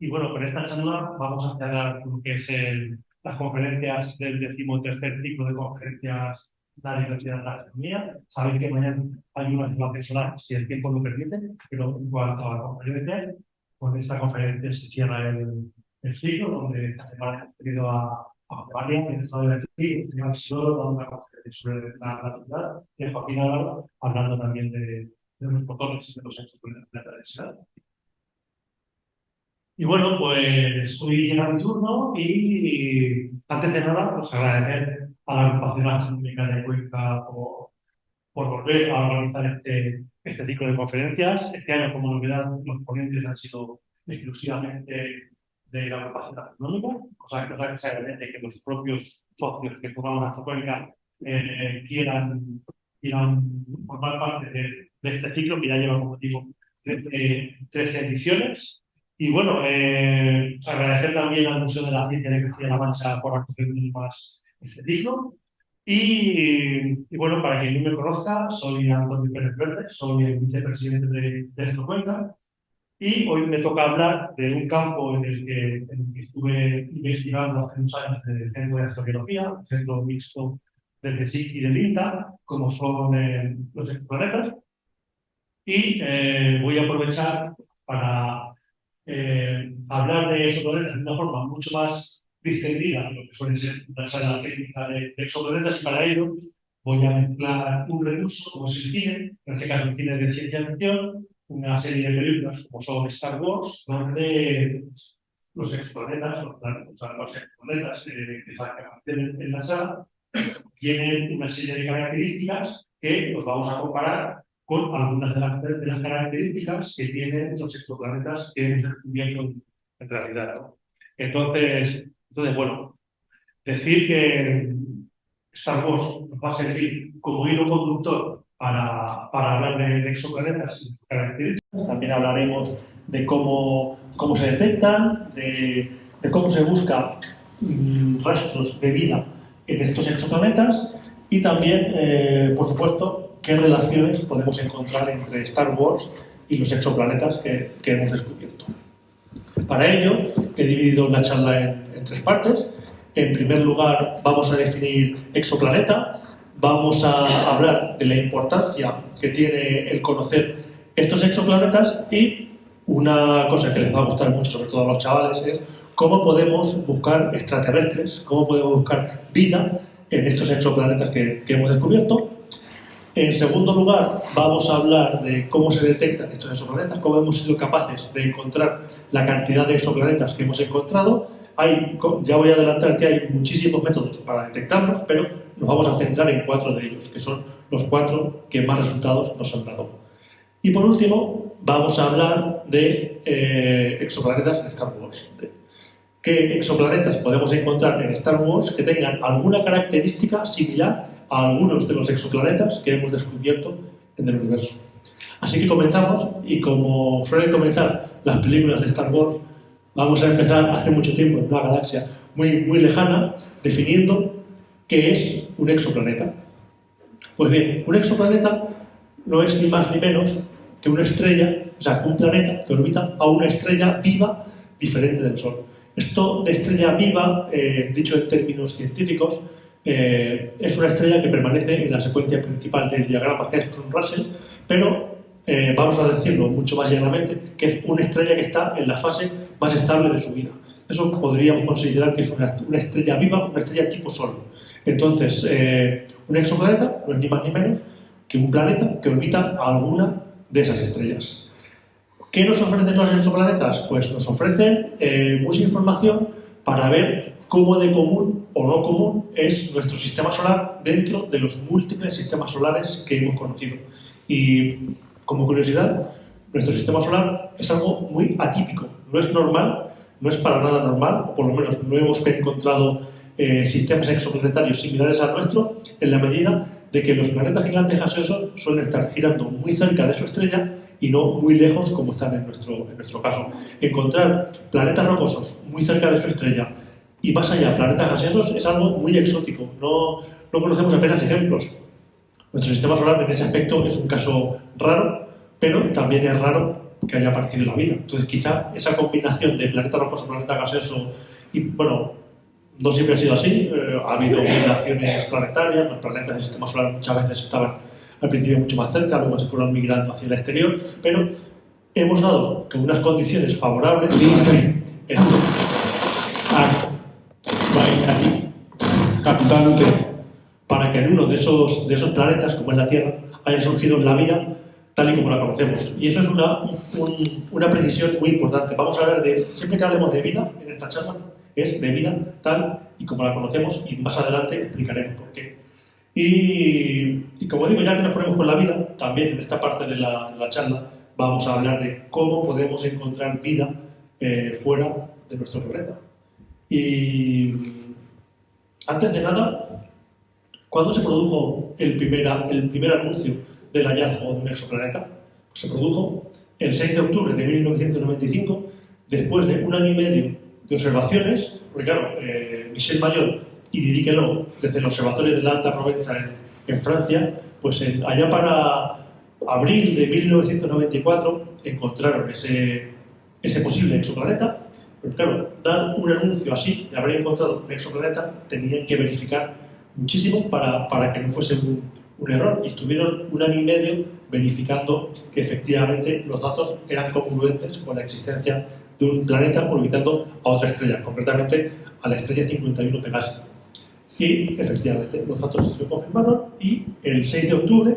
Y bueno, con esta charla vamos a cerrar lo que es las conferencias del 13º ciclo de conferencias de la Universidad de la Astronomía. Sabéis que mañana hay una simulación solar, si el tiempo lo permite, pero en cuanto a la conferencia, con esta conferencia se cierra el ciclo, donde esta semana hemos tenido a José María, que está de aquí, el señor Isidoro, dando una conferencia sobre la relatividad, y a Joaquín Álvaro, hablando también de los fotones y de los exoplanetarios. Y bueno, pues hoy llega mi turno y antes de nada, pues agradecer a la agrupación astronómica de Cuenca por volver a organizar este ciclo de conferencias. Este año, como novedad, los ponentes han sido exclusivamente de la agrupación astronómica, cosa que se agradece que los propios socios que formaban Astrocuenca quieran formar parte de este ciclo, que ya lleva, como digo, 13 ediciones. Y bueno, agradecer también al Museo de la Ciencia de Castilla-La Mancha por acoger más este ciclo. Y bueno, para quien no me conozca, soy Antonio Pérez Verde, soy el vicepresidente de Astrocuenca y hoy me toca hablar de un campo en el que estuve investigando hace unos años en el Centro de Astrobiología, el Centro Mixto del CSIC y del INTA, como son los exoplanetas. Y voy a aprovechar para hablar de exoplanetas de una forma mucho más distendida, lo que suele ser la sala técnica de exoplanetas, y para ello voy a mezclar un recurso como es el cine, en este caso el cine de ciencia ficción, una serie de películas como son Star Wars, donde los exoplanetas, los exoplanetas que aparecen en la sala, tienen una serie de características que los vamos a comparar con algunas de las características que tienen los exoplanetas que hemos descubierto en realidad, ¿no? Entonces, bueno, decir que Star Wars nos va a servir como hilo conductor para hablar de exoplanetas y sus características. También hablaremos de cómo se detectan, de cómo se busca rastros de vida en estos exoplanetas y también, por supuesto, qué relaciones podemos encontrar entre Star Wars y los exoplanetas que hemos descubierto. Para ello, he dividido la charla en tres partes. En primer lugar, vamos a definir exoplaneta, vamos a hablar de la importancia que tiene el conocer estos exoplanetas y una cosa que les va a gustar mucho, sobre todo a los chavales, es cómo podemos buscar extraterrestres, cómo podemos buscar vida en estos exoplanetas que hemos descubierto. En segundo lugar, vamos a hablar de cómo se detectan estos exoplanetas, cómo hemos sido capaces de encontrar la cantidad de exoplanetas que hemos encontrado. Ya voy a adelantar que hay muchísimos métodos para detectarlos, pero nos vamos a centrar en 4 de ellos, que son los 4 que más resultados nos han dado. Y por último, vamos a hablar de exoplanetas en Star Wars. ¿Qué exoplanetas podemos encontrar en Star Wars que tengan alguna característica similar a algunos de los exoplanetas que hemos descubierto en el universo? Así que comenzamos, y como suelen comenzar las películas de Star Wars, vamos a empezar hace mucho tiempo en una galaxia muy, muy lejana, definiendo qué es un exoplaneta. Pues bien, un exoplaneta no es ni más ni menos que una estrella, o sea, un planeta que orbita a una estrella viva diferente del Sol. Esto de estrella viva, dicho en términos científicos, es una estrella que permanece en la secuencia principal del diagrama Hertzsprung-Russell, pero vamos a decirlo mucho más llanamente, que es una estrella que está en la fase más estable de su vida. Eso podríamos considerar que es una estrella viva, una estrella tipo Sol. Entonces, un exoplaneta no es ni más ni menos que un planeta que orbita a alguna de esas estrellas. ¿Qué nos ofrecen los exoplanetas? Pues nos ofrecen mucha información para ver cómo de común o no común es nuestro sistema solar dentro de los múltiples sistemas solares que hemos conocido. Y como curiosidad, nuestro sistema solar es algo muy atípico, no es normal, no es para nada normal, o por lo menos no hemos encontrado sistemas exoplanetarios similares al nuestro, en la medida de que los planetas gigantes gaseosos suelen estar girando muy cerca de su estrella y no muy lejos como están en nuestro caso. Encontrar planetas rocosos muy cerca de su estrella y más allá planetas gaseosos es algo muy exótico, no conocemos apenas ejemplos. Nuestro sistema solar en ese aspecto es un caso raro, pero también es raro que haya aparecido la vida. Entonces, quizá esa combinación de planeta rocoso, planeta gaseoso, y bueno, no siempre ha sido así, ha habido migraciones planetarias, los planetas del sistema solar muchas veces estaban al principio mucho más cerca, luego se fueron migrando hacia el exterior, pero hemos dado con unas condiciones favorables para que en uno de esos planetas, como es la Tierra, haya surgido la vida tal y como la conocemos. Y eso es una precisión muy importante. Vamos a hablar de, siempre que hablemos de vida en esta charla, es de vida tal y como la conocemos, y más adelante explicaremos por qué. Y como digo, ya que nos ponemos con la vida, también en esta parte de la charla vamos a hablar de cómo podemos encontrar vida fuera de nuestro planeta. Y antes de nada, ¿cuándo se produjo el primer anuncio del hallazgo de un exoplaneta? Pues se produjo el 6 de octubre de 1995, después de 1 año y medio de observaciones, porque claro, Michel Mayor y Didier Queloz, desde el Observatorio de la Alta Provenza en Francia, pues allá para abril de 1994 encontraron ese posible exoplaneta. Pero claro, dar un anuncio así de haber encontrado un exoplaneta, tenían que verificar muchísimo para que no fuese un error, y estuvieron 1 año y medio verificando que efectivamente los datos eran congruentes con la existencia de un planeta orbitando a otra estrella, concretamente a la estrella 51 Pegasi. Y efectivamente los datos se confirmaron, y el 6 de octubre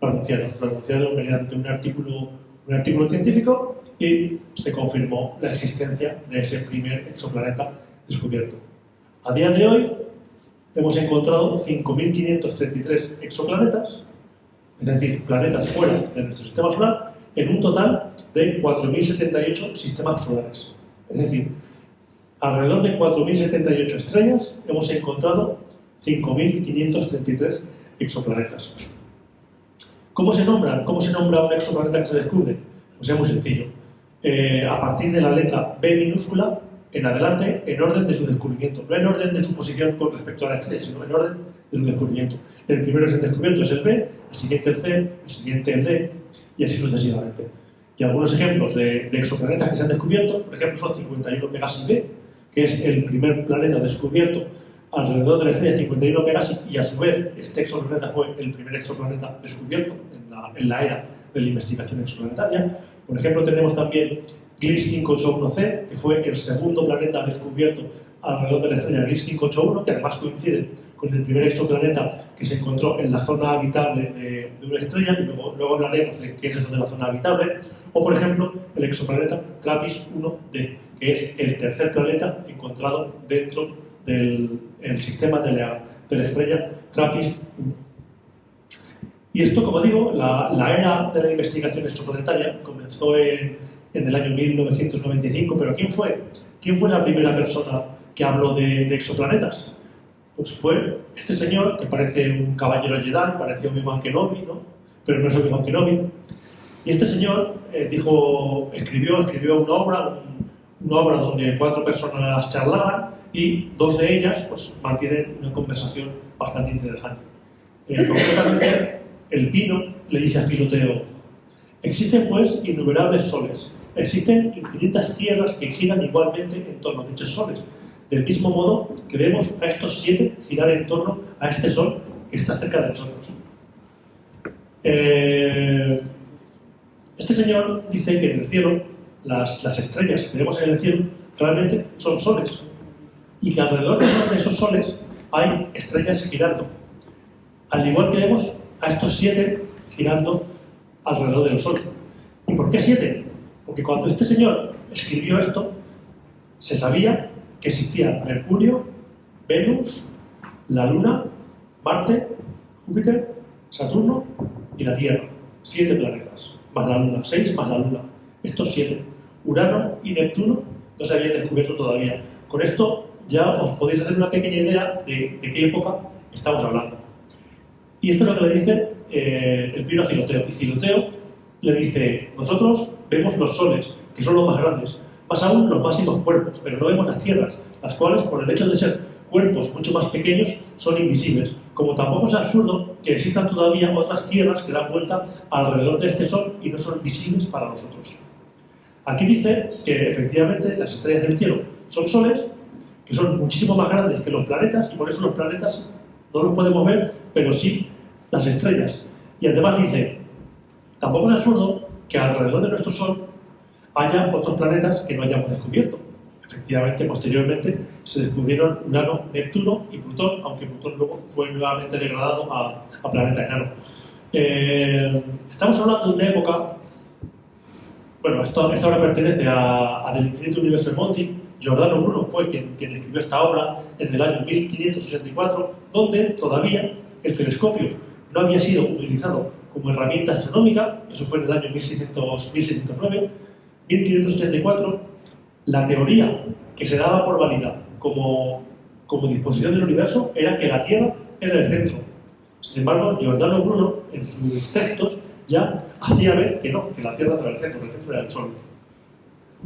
lo anunciaron mediante un artículo científico, y se confirmó la existencia de ese primer exoplaneta descubierto. A día de hoy hemos encontrado 5.533 exoplanetas, es decir, planetas fuera de nuestro sistema solar, en un total de 4.078 sistemas solares. Es decir, alrededor de 4.078 estrellas hemos encontrado 5.533 exoplanetas. ¿Cómo se nombra un exoplaneta que se descubre? Pues es muy sencillo. A partir de la letra B minúscula en adelante, en orden de su descubrimiento. No en orden de su posición con respecto a la estrella, sino en orden de su descubrimiento. El primero es el descubierto, es el B, el siguiente el C, el siguiente el D, y así sucesivamente. Y algunos ejemplos de exoplanetas que se han descubierto, por ejemplo, son 51 Pegasi B, que es el primer planeta descubierto alrededor de la estrella 51 Pegasi, y a su vez este exoplaneta fue el primer exoplaneta descubierto en la era de la investigación exoplanetaria. Por ejemplo, tenemos también Gliese 581c, que fue el segundo planeta descubierto alrededor de la estrella Gliese 581, que además coincide con el primer exoplaneta que se encontró en la zona habitable de una estrella, y luego hablaremos de qué es eso de la zona habitable. O, por ejemplo, el exoplaneta TRAPPIST-1d, que es el tercer planeta encontrado dentro del sistema de la estrella TRAPPIST-1. Y esto, como digo, la era de la investigación exoplanetaria comenzó en el año 1995, pero ¿quién fue la primera persona que habló de exoplanetas? Pues fue este señor, que parece un caballero Jedi, parece Obi-Wan Kenobi, ¿no? Pero no es Obi-Wan Kenobi. Y este señor escribió una obra donde 4 personas charlaban, y 2 de ellas pues mantienen una conversación bastante interesante. Concretamente, el Pino le dice a Filoteo: existen pues innumerables soles, existen infinitas tierras que giran igualmente en torno a dichos soles, del mismo modo que vemos a estos 7 girar en torno a este sol que está cerca de nosotros. Este señor dice que en el cielo las estrellas que vemos en el cielo realmente son soles, y que alrededor de esos soles hay estrellas girando, al igual que vemos a estos 7 girando alrededor del Sol. ¿Y por qué 7? Porque cuando este señor escribió esto, se sabía que existía Mercurio, Venus, la Luna, Marte, Júpiter, Saturno y la Tierra. 7 planetas, más la Luna, 6 más la Luna. Estos 7. Urano y Neptuno no se habían descubierto todavía. Con esto ya os podéis hacer una pequeña idea de qué época estamos hablando. Y esto es lo que le dice el Pino a Filoteo. Y Filoteo le dice: nosotros vemos los soles, que son los más grandes, más aún los máximos cuerpos, pero no vemos las tierras, las cuales, por el hecho de ser cuerpos mucho más pequeños, son invisibles. Como tampoco es absurdo que existan todavía otras tierras que dan vuelta alrededor de este sol y no son visibles para nosotros. Aquí dice que efectivamente las estrellas del cielo son soles, que son muchísimo más grandes que los planetas, y por eso los planetas no los podemos ver, pero sí las estrellas. Y además dice, tampoco es absurdo que alrededor de nuestro Sol haya otros planetas que no hayamos descubierto. Efectivamente, posteriormente se descubrieron Urano, Neptuno y Plutón, aunque Plutón luego fue nuevamente degradado a planeta enano. Estamos hablando de una época, bueno, esta obra pertenece a Del infinito universo de Monti. Giordano Bruno fue quien escribió esta obra en el año 1564, donde todavía el telescopio no había sido utilizado como herramienta astronómica. Eso fue en el año 1609. 1584, la teoría que se daba por válida como disposición del universo era que la Tierra era el centro. Sin embargo, Giordano Bruno, en sus textos, ya hacía ver que no, que la Tierra no era el centro era el Sol.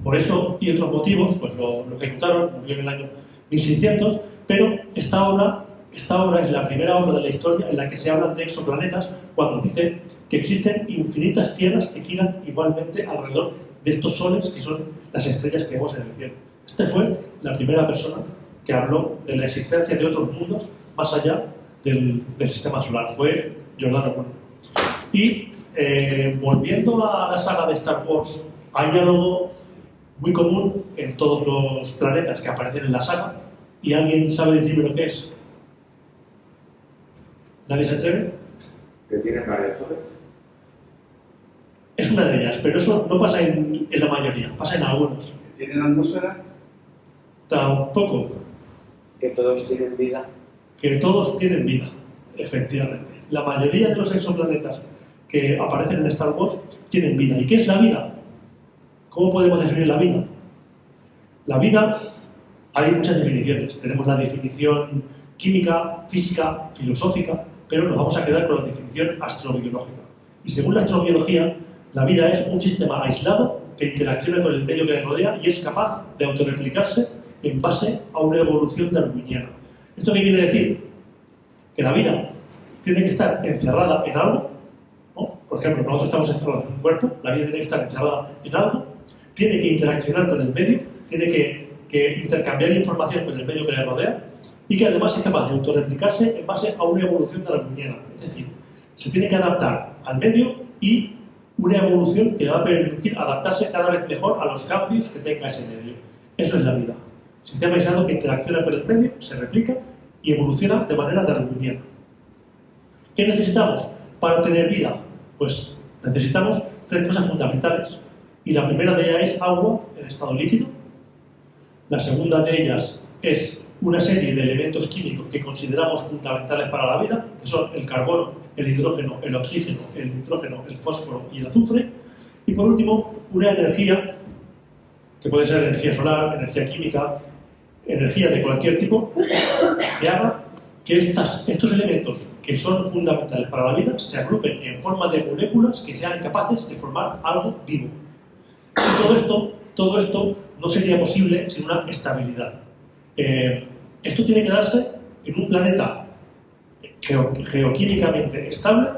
Por eso y otros motivos, pues lo ejecutaron, murió en el año 1600, pero esta obra es la primera obra de la historia en la que se habla de exoplanetas, cuando dice que existen infinitas tierras que giran igualmente alrededor de estos soles que son las estrellas que vemos en el cielo. Esta fue la primera persona que habló de la existencia de otros mundos más allá del sistema solar. Fue Giordano Bruno. Y volviendo a la saga de Star Wars, hay algo muy común en todos los planetas que aparecen en la saga. ¿Y alguien sabe decirme lo que es? ¿Nadie se atreve? ¿Que tienen varios soles? Es una de ellas, pero eso no pasa en la mayoría, pasa en algunos. ¿Tienen atmósfera? Tampoco. Que todos tienen vida. Que todos tienen vida, efectivamente. La mayoría de los exoplanetas que aparecen en Star Wars tienen vida. ¿Y qué es la vida? ¿Cómo podemos definir la vida? La vida, hay muchas definiciones. Tenemos la definición química, física, filosófica, pero nos vamos a quedar con la definición astrobiológica. Y según la astrobiología, la vida es un sistema aislado que interacciona con el medio que le rodea y es capaz de autorreplicarse en base a una evolución darwiniana. ¿Esto qué quiere decir? Que la vida tiene que estar encerrada en algo, ¿no? Por ejemplo, nosotros estamos encerrados en un cuerpo, la vida tiene que estar encerrada en algo, tiene que interaccionar con el medio, tiene que intercambiar información con el medio que le rodea y que además es capaz de autorreplicarse en base a una evolución darwiniana. Es decir, se tiene que adaptar al medio y una evolución que le va a permitir adaptarse cada vez mejor a los cambios que tenga ese medio. Eso es la vida. Sistema aislado que interacciona con el medio, se replica y evoluciona de manera darwiniana. ¿Qué necesitamos para obtener vida? Pues necesitamos tres cosas fundamentales. Y la primera de ellas es agua en estado líquido. La segunda de ellas es una serie de elementos químicos que consideramos fundamentales para la vida, que son el carbono, el hidrógeno, el oxígeno, el nitrógeno, el fósforo y el azufre. Y por último, una energía, que puede ser energía solar, energía química, energía de cualquier tipo, que haga que estos elementos que son fundamentales para la vida se agrupen en forma de moléculas que sean capaces de formar algo vivo. Y todo esto no sería posible sin una estabilidad. Esto tiene que darse en un planeta geoquímicamente estable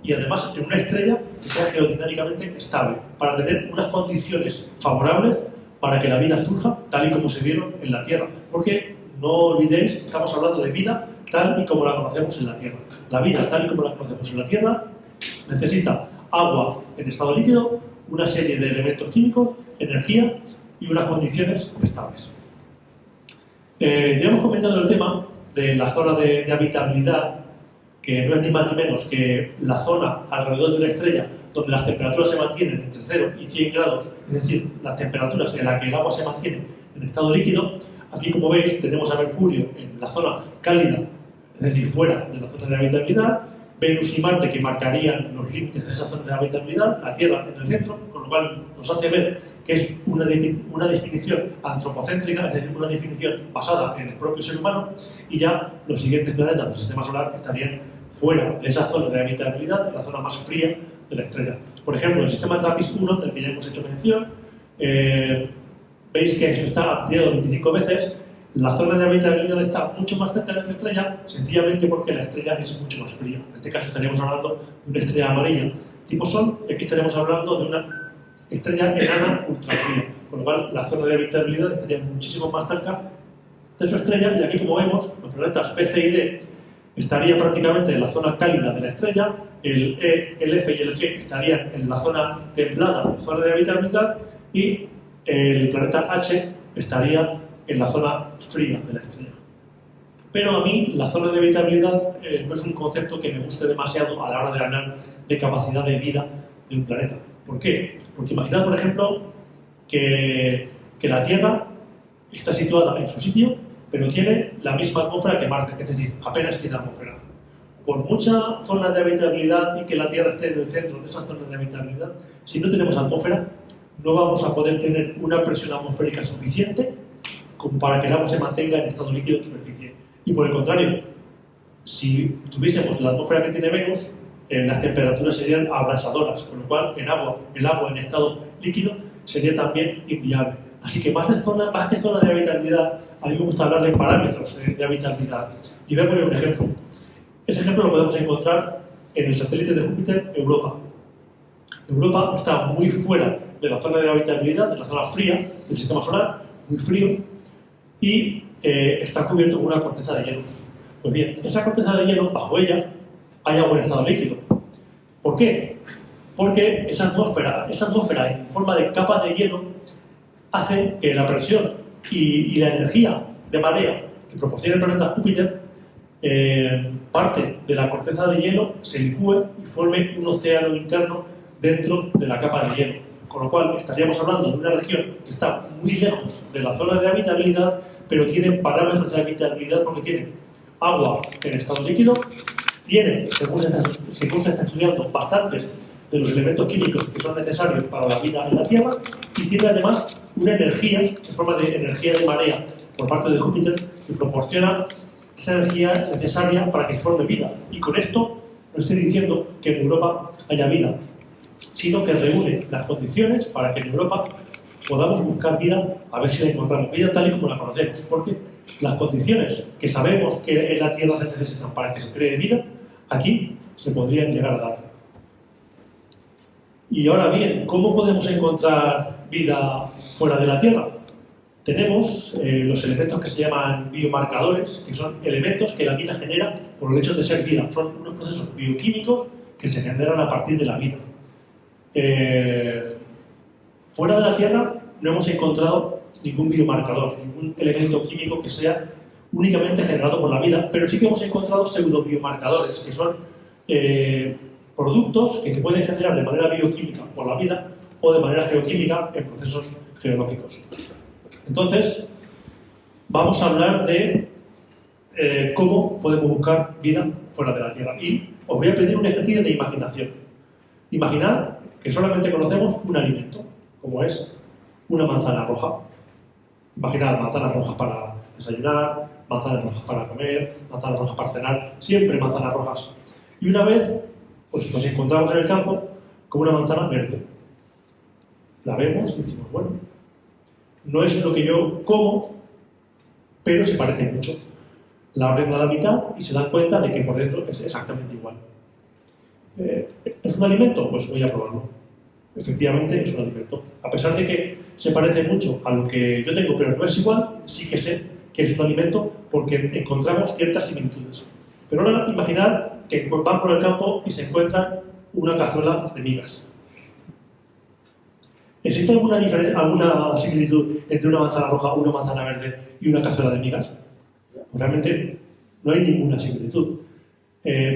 y además en una estrella que sea geodinámicamente estable, para tener unas condiciones favorables para que la vida surja tal y como se dieron en la Tierra. Porque no olvidéis, estamos hablando de vida tal y como la conocemos en la Tierra. La vida tal y como la conocemos en la Tierra necesita agua en estado líquido, una serie de elementos químicos, energía y unas condiciones estables. Ya hemos comentado el tema de la zona de habitabilidad, que no es ni más ni menos que la zona alrededor de una estrella donde las temperaturas se mantienen entre 0 y 100 grados, es decir, las temperaturas en las que el agua se mantiene en estado líquido. Aquí, como veis, tenemos a Mercurio en la zona cálida, es decir, fuera de la zona de habitabilidad, Venus y Marte, que marcarían los límites de esa zona de habitabilidad, la Tierra en el centro, con lo cual nos hace ver que es una definición antropocéntrica, es decir, una definición basada en el propio ser humano, y ya los siguientes planetas del sistema solar estarían fuera de esa zona de habitabilidad, la zona más fría de la estrella. Por ejemplo, el sistema TRAPPIST-1, del que ya hemos hecho mención, veis que esto está ampliado 25 veces. La zona de habitabilidad está mucho más cerca de su estrella, sencillamente porque la estrella es mucho más fría. En este caso estaríamos hablando de una estrella amarilla tipo Sol, y aquí estaríamos hablando de una estrella enana ultrafría, con lo cual la zona de habitabilidad estaría muchísimo más cerca de su estrella, y aquí, como vemos, los planetas B, C y D estarían prácticamente en la zona cálida de la estrella, el E, el F y el G estarían en la zona templada, la zona de habitabilidad, y el planeta H estaría en la zona fría de la estrella. Pero a mí la zona de habitabilidad no es un concepto que me guste demasiado a la hora de hablar de capacidad de vida de un planeta. ¿Por qué? Porque imaginad, por ejemplo, que la Tierra está situada en su sitio, pero tiene la misma atmósfera que Marte, es decir, apenas tiene atmósfera. Por mucha zona de habitabilidad y que la Tierra esté en el centro de esa zona de habitabilidad, si no tenemos atmósfera, no vamos a poder tener una presión atmosférica suficiente como para que el agua se mantenga en estado líquido en superficie. Y por el contrario, si tuviésemos la atmósfera que tiene Venus, las temperaturas serían abrasadoras, con lo cual el agua en estado líquido sería también inviable. Así que más que zona de habitabilidad, a mí me gusta hablar de parámetros de habitabilidad. Y voy a poner un ejemplo. Ese ejemplo lo podemos encontrar en el satélite de Júpiter, Europa. Europa está muy fuera de la zona de habitabilidad, de la zona fría del sistema solar, muy frío, y está cubierto con una corteza de hielo. Pues bien, esa corteza de hielo, bajo ella, hay agua en estado líquido. ¿Por qué? Porque esa atmósfera en forma de capa de hielo hace que la presión y la energía de marea que proporciona el planeta Júpiter, parte de la corteza de hielo se licúe y forme un océano interno dentro de la capa de hielo. Con lo cual estaríamos hablando de una región que está muy lejos de la zona de habitabilidad, pero tiene parámetros de habitabilidad porque tiene agua en estado líquido, tiene, según se está estudiando, bastantes de los elementos químicos que son necesarios para la vida en la Tierra, y tiene además una energía, en forma de energía de marea por parte de Júpiter, que proporciona esa energía necesaria para que se forme vida. Y con esto no estoy diciendo que en Europa haya vida, sino que reúne las condiciones para que en Europa podamos buscar vida, a ver si la encontramos, vida tal y como la conocemos, porque las condiciones que sabemos que en la Tierra se necesitan para que se cree vida, aquí se podrían llegar a dar. Y ahora bien, ¿cómo podemos encontrar vida fuera de la Tierra? Tenemos los elementos que se llaman biomarcadores, que son elementos que la vida genera por el hecho de ser vida. Son unos procesos bioquímicos que se generan a partir de la vida. Fuera de la Tierra no hemos encontrado ningún biomarcador, ningún elemento químico que sea únicamente generado por la vida, pero sí que hemos encontrado pseudobiomarcadores, que son productos que se pueden generar de manera bioquímica por la vida o de manera geoquímica en procesos geológicos. Entonces, vamos a hablar de cómo podemos buscar vida fuera de la Tierra. Y os voy a pedir un ejercicio de imaginación. Imaginad que solamente conocemos un alimento, como es una manzana roja. Imaginad manzanas rojas para desayunar, manzanas rojas para comer, manzanas rojas para cenar, siempre manzanas rojas. Y una vez, pues nos encontramos en el campo con una manzana verde. La vemos y decimos, bueno, no es lo que yo como, pero se parece mucho. La abren a la mitad y se dan cuenta de que por dentro es exactamente igual. ¿Es un alimento? Pues voy a probarlo. Efectivamente es un alimento. A pesar de que se parece mucho a lo que yo tengo, pero no es igual, sí que sé que es un alimento porque encontramos ciertas similitudes. Pero ahora imaginad que van por el campo y se encuentran una cazuela de migas. ¿Existe alguna similitud entre una manzana roja, una manzana verde y una cazuela de migas? Realmente no hay ninguna similitud.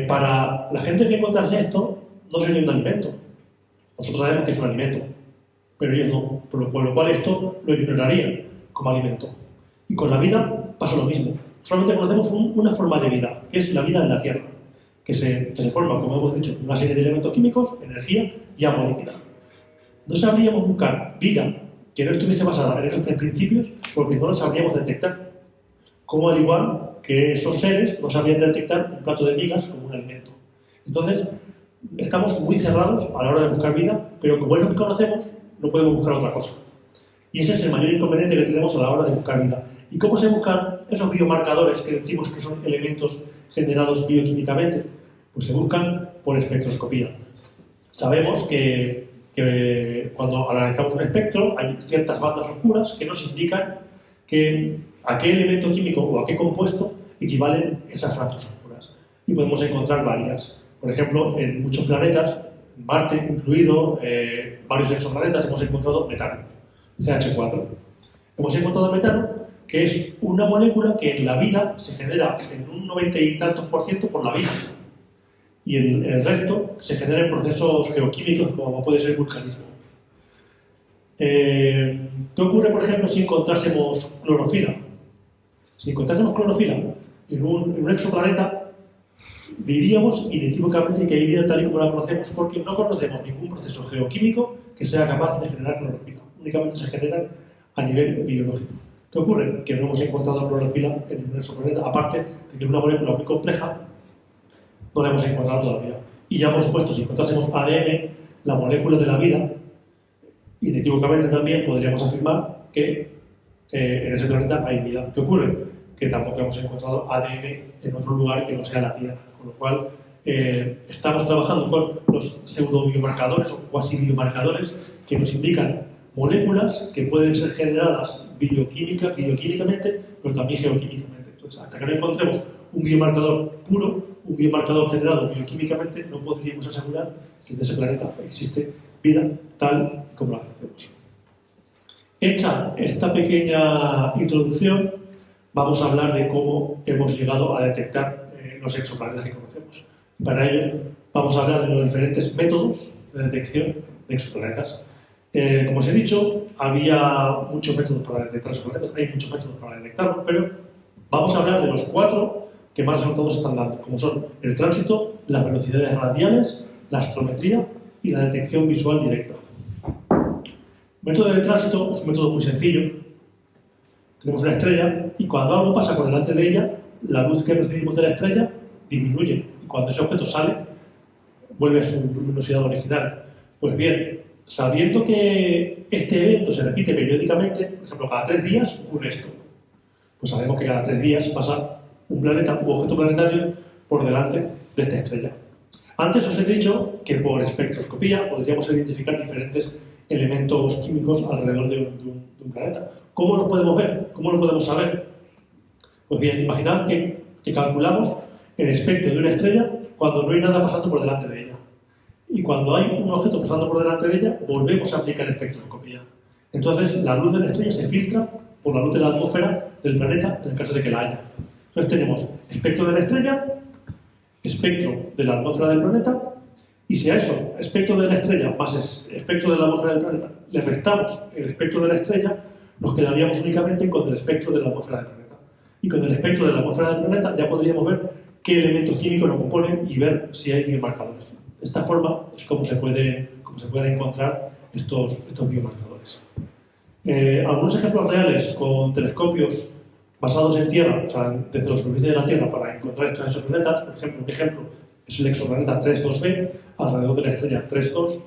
Para la gente que encontrase esto, no sería un alimento. Nosotros sabemos que es un alimento, pero ellos no, por lo cual esto lo ignorarían como alimento. Y con la vida pasa lo mismo. Solamente conocemos una forma de vida, que es la vida en la Tierra, que se forma, como hemos dicho, una serie de elementos químicos, energía y agua líquida. No sabríamos buscar vida que no estuviese basada en esos tres principios porque no la sabríamos detectar. Como al igual que esos seres no sabrían detectar un plato de migas como un alimento. Entonces, estamos muy cerrados a la hora de buscar vida, pero como es lo que conocemos, no podemos buscar otra cosa. Y ese es el mayor inconveniente que tenemos a la hora de buscar vida. ¿Y cómo se buscan esos biomarcadores que decimos que son elementos generados bioquímicamente? Pues se buscan por espectroscopía. Sabemos que que cuando analizamos un espectro hay ciertas bandas oscuras que nos indican a qué elemento químico o a qué compuesto equivalen esas franjas oscuras. Y podemos encontrar varias. Por ejemplo, en muchos planetas, Marte incluido, varios exoplanetas, hemos encontrado metano, CH4. Hemos encontrado metano, que es una molécula que en la vida se genera en un 90 y tantos % por la vida. Y el resto se genera en procesos geoquímicos como puede ser el vulcanismo. ¿Qué ocurre, por ejemplo, si encontrásemos clorofila? Si encontrásemos clorofila en un exoplaneta, diríamos inequívocamente que hay vida tal y como la conocemos, porque no conocemos ningún proceso geoquímico que sea capaz de generar clorofila. Únicamente se generan a nivel biológico. ¿Qué ocurre? Que no hemos encontrado clorofila en un exoplaneta, aparte de que es una molécula muy compleja, no la hemos encontrado todavía. Y ya, por supuesto, si encontrásemos ADN, la molécula de la vida, inequívocamente también podríamos afirmar que en ese planeta hay vida. ¿Qué ocurre? Que tampoco hemos encontrado ADN en otro lugar que no sea la Tierra. Con lo cual, estamos trabajando con los pseudobiomarcadores o cuasi biomarcadores que nos indican moléculas que pueden ser generadas bioquímicamente, pero también geoquímicamente. Entonces, hasta que no encontremos un biomarcador puro, un biomarcador generado bioquímicamente, no podríamos asegurar que en ese planeta existe vida tal como la conocemos. Hecha esta pequeña introducción, vamos a hablar de cómo hemos llegado a detectar los exoplanetas que conocemos. Para ello, vamos a hablar de los diferentes métodos de detección de exoplanetas. Como os he dicho, había muchos métodos para detectar exoplanetas, hay muchos métodos para detectarlos, pero vamos a hablar de los 4 que más resultados están dando, como son el tránsito, las velocidades radiales, la astrometría y la detección visual directa. El método de tránsito es un método muy sencillo. Tenemos una estrella y cuando algo pasa por delante de ella, la luz que recibimos de la estrella disminuye y cuando ese objeto sale, vuelve a su luminosidad original. Pues bien, sabiendo que este evento se repite periódicamente, por ejemplo, cada 3 días ocurre esto, pues sabemos que cada 3 días pasa un planeta u objeto planetario por delante de esta estrella. Antes os he dicho que por espectroscopía podríamos identificar diferentes elementos químicos alrededor de un planeta. ¿Cómo lo podemos ver? ¿Cómo lo podemos saber? Pues bien, imaginad que calculamos el espectro de una estrella cuando no hay nada pasando por delante de ella. Y cuando hay un objeto pasando por delante de ella, volvemos a aplicar espectroscopía. Entonces, la luz de la estrella se filtra por la luz de la atmósfera del planeta en el caso de que la haya. Entonces tenemos espectro de la estrella, espectro de la atmósfera del planeta, y si a eso, espectro de la estrella más espectro de la atmósfera del planeta, le restamos el espectro de la estrella, nos quedaríamos únicamente con el espectro de la atmósfera del planeta. Y con el espectro de la atmósfera del planeta ya podríamos ver qué elementos químicos lo componen y ver si hay biomarcadores. De esta forma es como se pueden encontrar estos biomarcadores. Algunos ejemplos reales con telescopios basados en Tierra, o sea, desde la superficie de la Tierra para encontrar estos exoplanetas. Por ejemplo, un ejemplo es el exoplaneta 3.2b, alrededor de la estrella 3.2.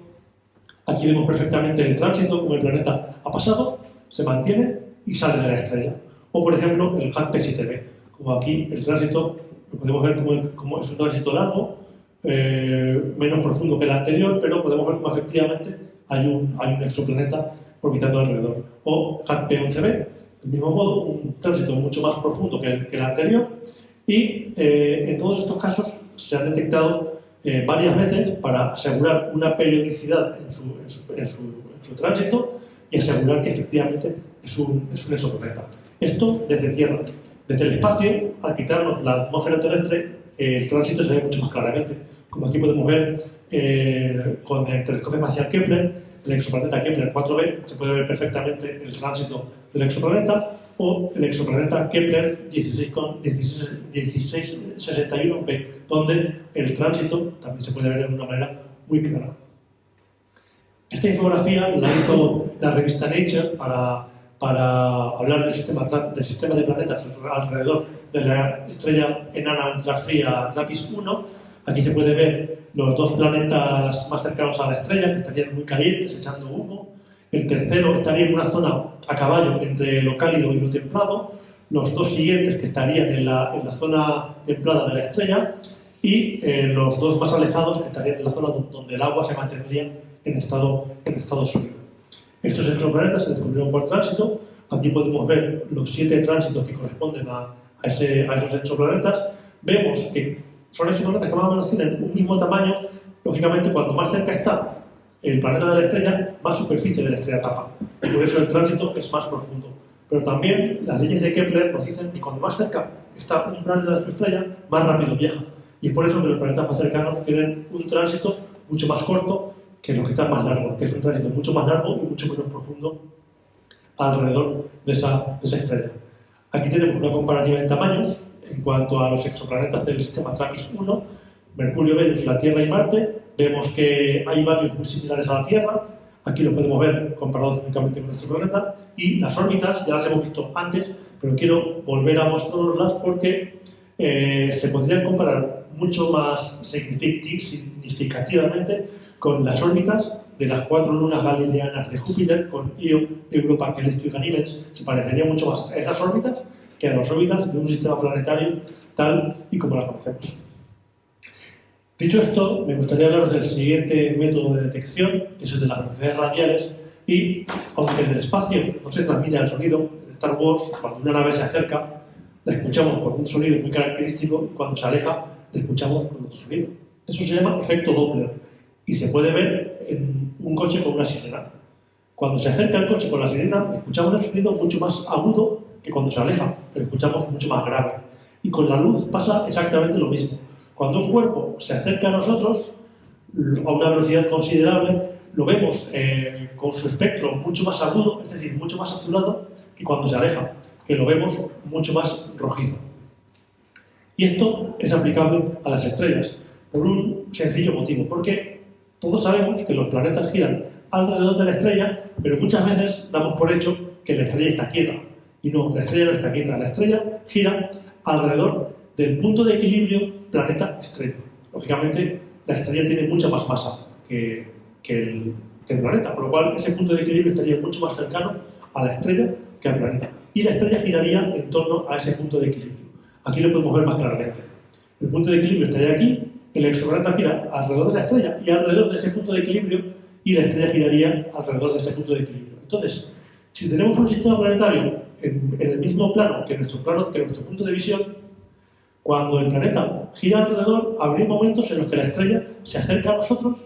Aquí vemos perfectamente el tránsito, como el planeta ha pasado, se mantiene y sale de la estrella. O, por ejemplo, el HAT-P7b, como aquí el tránsito, lo podemos ver como es un tránsito largo, menos profundo que el anterior, pero podemos ver como efectivamente hay un exoplaneta orbitando alrededor. O HAT-P11b, del mismo modo, un tránsito mucho más profundo que el anterior, y en todos estos casos se han detectado varias veces para asegurar una periodicidad en su tránsito y asegurar que efectivamente es un exoplaneta. Esto desde Tierra. Desde el espacio, al quitarnos la atmósfera terrestre, el tránsito se ve mucho más claramente. Como aquí podemos ver con el telescopio espacial Kepler, el exoplaneta Kepler 4b, se puede ver perfectamente el tránsito del exoplaneta, o el exoplaneta Kepler 1661b, donde el tránsito también se puede ver de una manera muy clara. Esta infografía la hizo la revista Nature para hablar del sistema de planetas alrededor de la estrella enana ultrafría TRAPPIST-1. Aquí se puede ver los 2 planetas más cercanos a la estrella, que estarían muy calientes, echando humo. El tercero estaría en una zona a caballo entre lo cálido y lo templado. Los 2 siguientes que estarían en la zona templada de la estrella. Y los 2 más alejados que estarían en la zona donde el agua se mantendría en estado sólido. Estos exoplanetas se descubrieron por tránsito. Aquí podemos ver los 7 tránsitos que corresponden a esos exoplanetas. Vemos que son exoplanetas que más o menos tienen un mismo tamaño. Lógicamente, cuanto más cerca está el planeta de la estrella, más superficie de la estrella tapa. Por eso el tránsito es más profundo. Pero también las leyes de Kepler nos dicen que cuanto más cerca está un planeta de su estrella, más rápido viaja. Y es por eso que los planetas más cercanos tienen un tránsito mucho más corto que los que están más largos, que es un tránsito mucho más largo y mucho menos profundo alrededor de esa estrella. Aquí tenemos una comparativa en tamaños en cuanto a los exoplanetas del sistema TRAPPIST-1, Mercurio, Venus, la Tierra y Marte. Vemos que hay varios muy similares a la Tierra. Aquí lo podemos ver comparados únicamente con nuestro planeta. Y las órbitas, ya las hemos visto antes, pero quiero volver a mostraroslas porque se podrían comparar mucho más significativamente con las órbitas de las 4 lunas galileanas de Júpiter, con Io, Europa, Callisto y Ganímedes. Se parecería mucho más a esas órbitas que a las órbitas de un sistema planetario tal y como la conocemos. Dicho esto, me gustaría hablaros del siguiente método de detección, que es el de las velocidades radiales, y aunque en el espacio no se transmite el sonido, en Star Wars, cuando una nave se acerca, la escuchamos con un sonido muy característico, y cuando se aleja, la escuchamos con otro sonido. Eso se llama efecto Doppler, y se puede ver en un coche con una sirena. Cuando se acerca el coche con la sirena, escuchamos el sonido mucho más agudo que cuando se aleja, pero escuchamos mucho más grave. Y con la luz pasa exactamente lo mismo. Cuando un cuerpo se acerca a nosotros a una velocidad considerable, lo vemos con su espectro mucho más agudo, es decir, mucho más azulado, que cuando se aleja, que lo vemos mucho más rojizo. Y esto es aplicable a las estrellas por un sencillo motivo, porque todos sabemos que los planetas giran alrededor de la estrella, pero muchas veces damos por hecho que la estrella está quieta. Y no, la estrella no está quieta, la estrella gira alrededor del punto de equilibrio planeta-estrella. Lógicamente, la estrella tiene mucha más masa que el planeta, por lo cual ese punto de equilibrio estaría mucho más cercano a la estrella que al planeta. Y la estrella giraría en torno a ese punto de equilibrio. Aquí lo podemos ver más claramente. El punto de equilibrio estaría aquí, el exoplaneta gira alrededor de la estrella y alrededor de ese punto de equilibrio, y la estrella giraría alrededor de ese punto de equilibrio. Entonces, si tenemos un sistema planetario en el mismo plano que nuestro punto de visión, cuando el planeta gira alrededor, habría momentos en los que la estrella se acerca a nosotros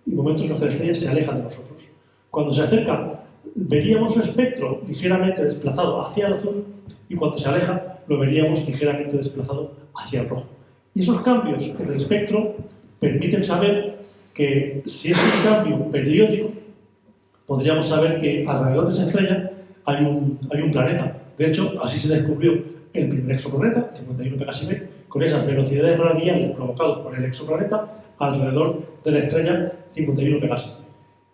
y momentos en los que la estrella se aleja de nosotros. Cuando se acerca, veríamos su espectro ligeramente desplazado hacia el azul, y cuando se aleja, lo veríamos ligeramente desplazado hacia el rojo. Y esos cambios en el espectro permiten saber que, si es un cambio periódico, podríamos saber que alrededor de esa estrella hay un planeta. De hecho, así se descubrió el primer exoplaneta, 51 Pegasi b, con esas velocidades radiales provocadas por el exoplaneta alrededor de la estrella 51 Pegasi.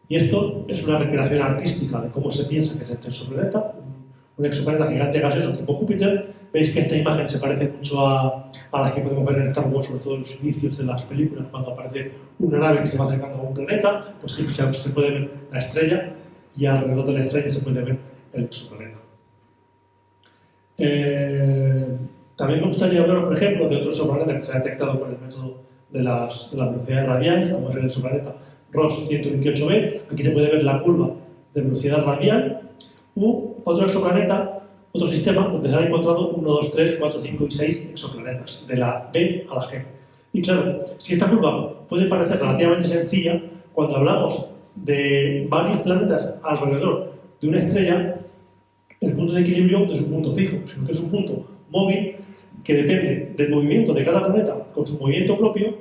Y esto es una recreación artística de cómo se piensa que es este exoplaneta, un exoplaneta gigante gaseoso tipo Júpiter. Veis que esta imagen se parece mucho a las que podemos ver en Star Wars, sobre todo en los inicios de las películas, cuando aparece una nave que se va acercando a un planeta, pues sí, se puede ver la estrella, y alrededor de la estrella se puede ver el exoplaneta. También me gustaría hablar, por ejemplo, de otro exoplaneta que se ha detectado con el método de las velocidades radiales, como es el exoplaneta Ross 128b. Aquí se puede ver la curva de velocidad radial, u otro exoplaneta, otro sistema donde se han encontrado 1, 2, 3, 4, 5 y 6 exoplanetas, de la B a la G. Y claro, si esta curva puede parecer relativamente sencilla, cuando hablamos de varios planetas alrededor de una estrella, el punto de equilibrio no es un punto fijo, sino que es un punto móvil que depende del movimiento de cada planeta con su movimiento propio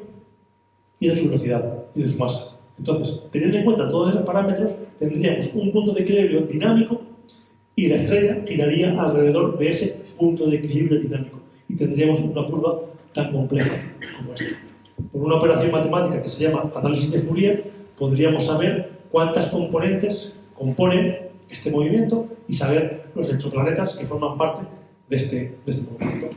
y de su velocidad y de su masa. Entonces, teniendo en cuenta todos esos parámetros, tendríamos un punto de equilibrio dinámico, y la estrella giraría alrededor de ese punto de equilibrio dinámico, y tendríamos una curva tan compleja como esta. Por una operación matemática que se llama análisis de Fourier, podríamos saber cuántas componentes componen este movimiento y saber los exoplanetas que forman parte de este movimiento.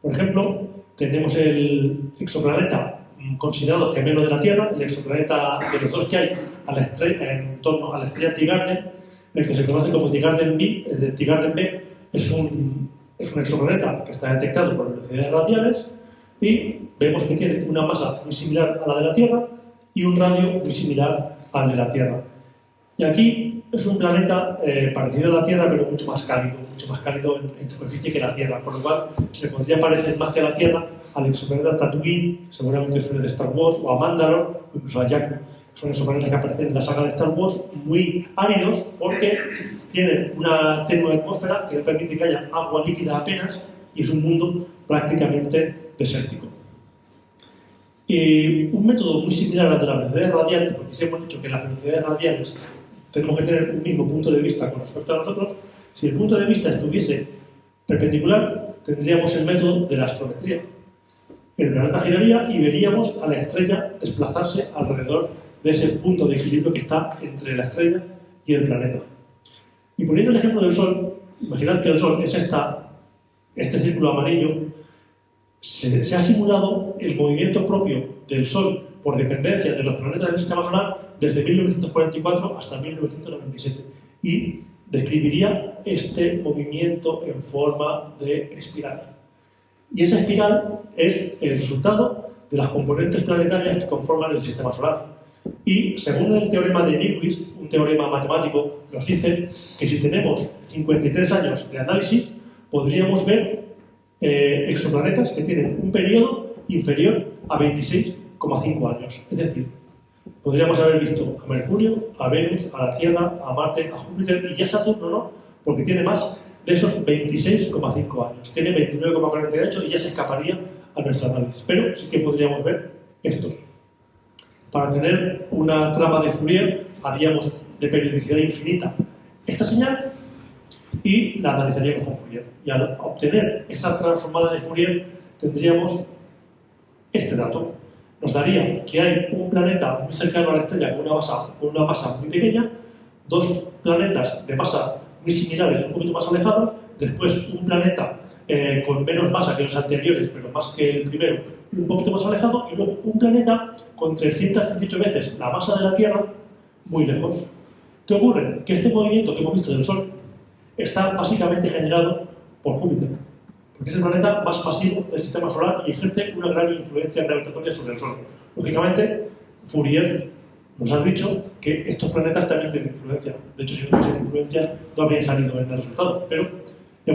Por ejemplo, tenemos el exoplaneta considerado gemelo de la Tierra, el exoplaneta de los dos que hay a la estrella, en torno a la estrella T-Garden, el que se conoce como T-Garden B. El T-Garden B es un exoplaneta que está detectado por velocidades radiales. Y vemos que tiene una masa muy similar a la de la Tierra y un radio muy similar al de la Tierra. Y aquí es un planeta parecido a la Tierra, pero mucho más cálido en superficie que la Tierra, por lo cual se podría parecer más que a la Tierra al exoplaneta Tatooine, seguramente suene de Star Wars, o a Mandalore, o incluso a Jakku. Son exoplanetas que aparecen en la saga de Star Wars, muy áridos porque tienen una tenue atmósfera que no permite que haya agua líquida apenas y es un mundo prácticamente desértico. Y un método muy similar al de la velocidad radial, porque siempre hemos dicho que las velocidades radiales tenemos que tener un mismo punto de vista con respecto a nosotros. Si el punto de vista estuviese perpendicular, tendríamos el método de la astrometría. El planeta giraría y veríamos a la estrella desplazarse alrededor de ese punto de equilibrio que está entre la estrella y el planeta. Y poniendo el ejemplo del Sol, imaginad que el Sol es este círculo amarillo. Se ha simulado el movimiento propio del Sol por dependencia de los planetas del sistema solar desde 1944 hasta 1997 y describiría este movimiento en forma de espiral. Y esa espiral es el resultado de las componentes planetarias que conforman el sistema solar. Y según el teorema de Nyquist, un teorema matemático, nos dice que si tenemos 53 años de análisis, podríamos ver exoplanetas que tienen un periodo inferior a 26,5 años. Es decir, podríamos haber visto a Mercurio, a Venus, a la Tierra, a Marte, a Júpiter y ya Saturno no, porque tiene más de esos 26,5 años. Tiene 29,48 y ya se escaparía a nuestro análisis. Pero sí que podríamos ver estos. Para tener una trama de Fourier, haríamos de periodicidad infinita esta señal y la analizaríamos con Fourier. Y al obtener esa transformada de Fourier, tendríamos este dato. Nos daría que hay un planeta muy cercano a la estrella con una masa muy pequeña, dos planetas de masa muy similares, un poquito más alejados, después un planeta con menos masa que los anteriores, pero más que el primero, un poquito más alejado, y luego un planeta con 318 veces la masa de la Tierra, muy lejos. ¿Qué ocurre? Que este movimiento que hemos visto del Sol está básicamente generado por Júpiter, porque es el planeta más masivo del sistema solar y ejerce una gran influencia gravitatoria sobre el Sol. Lógicamente, Fourier nos ha dicho que estos planetas también tienen influencia. De hecho, si no tuviesen influencia, no habrían salido en el resultado. Pero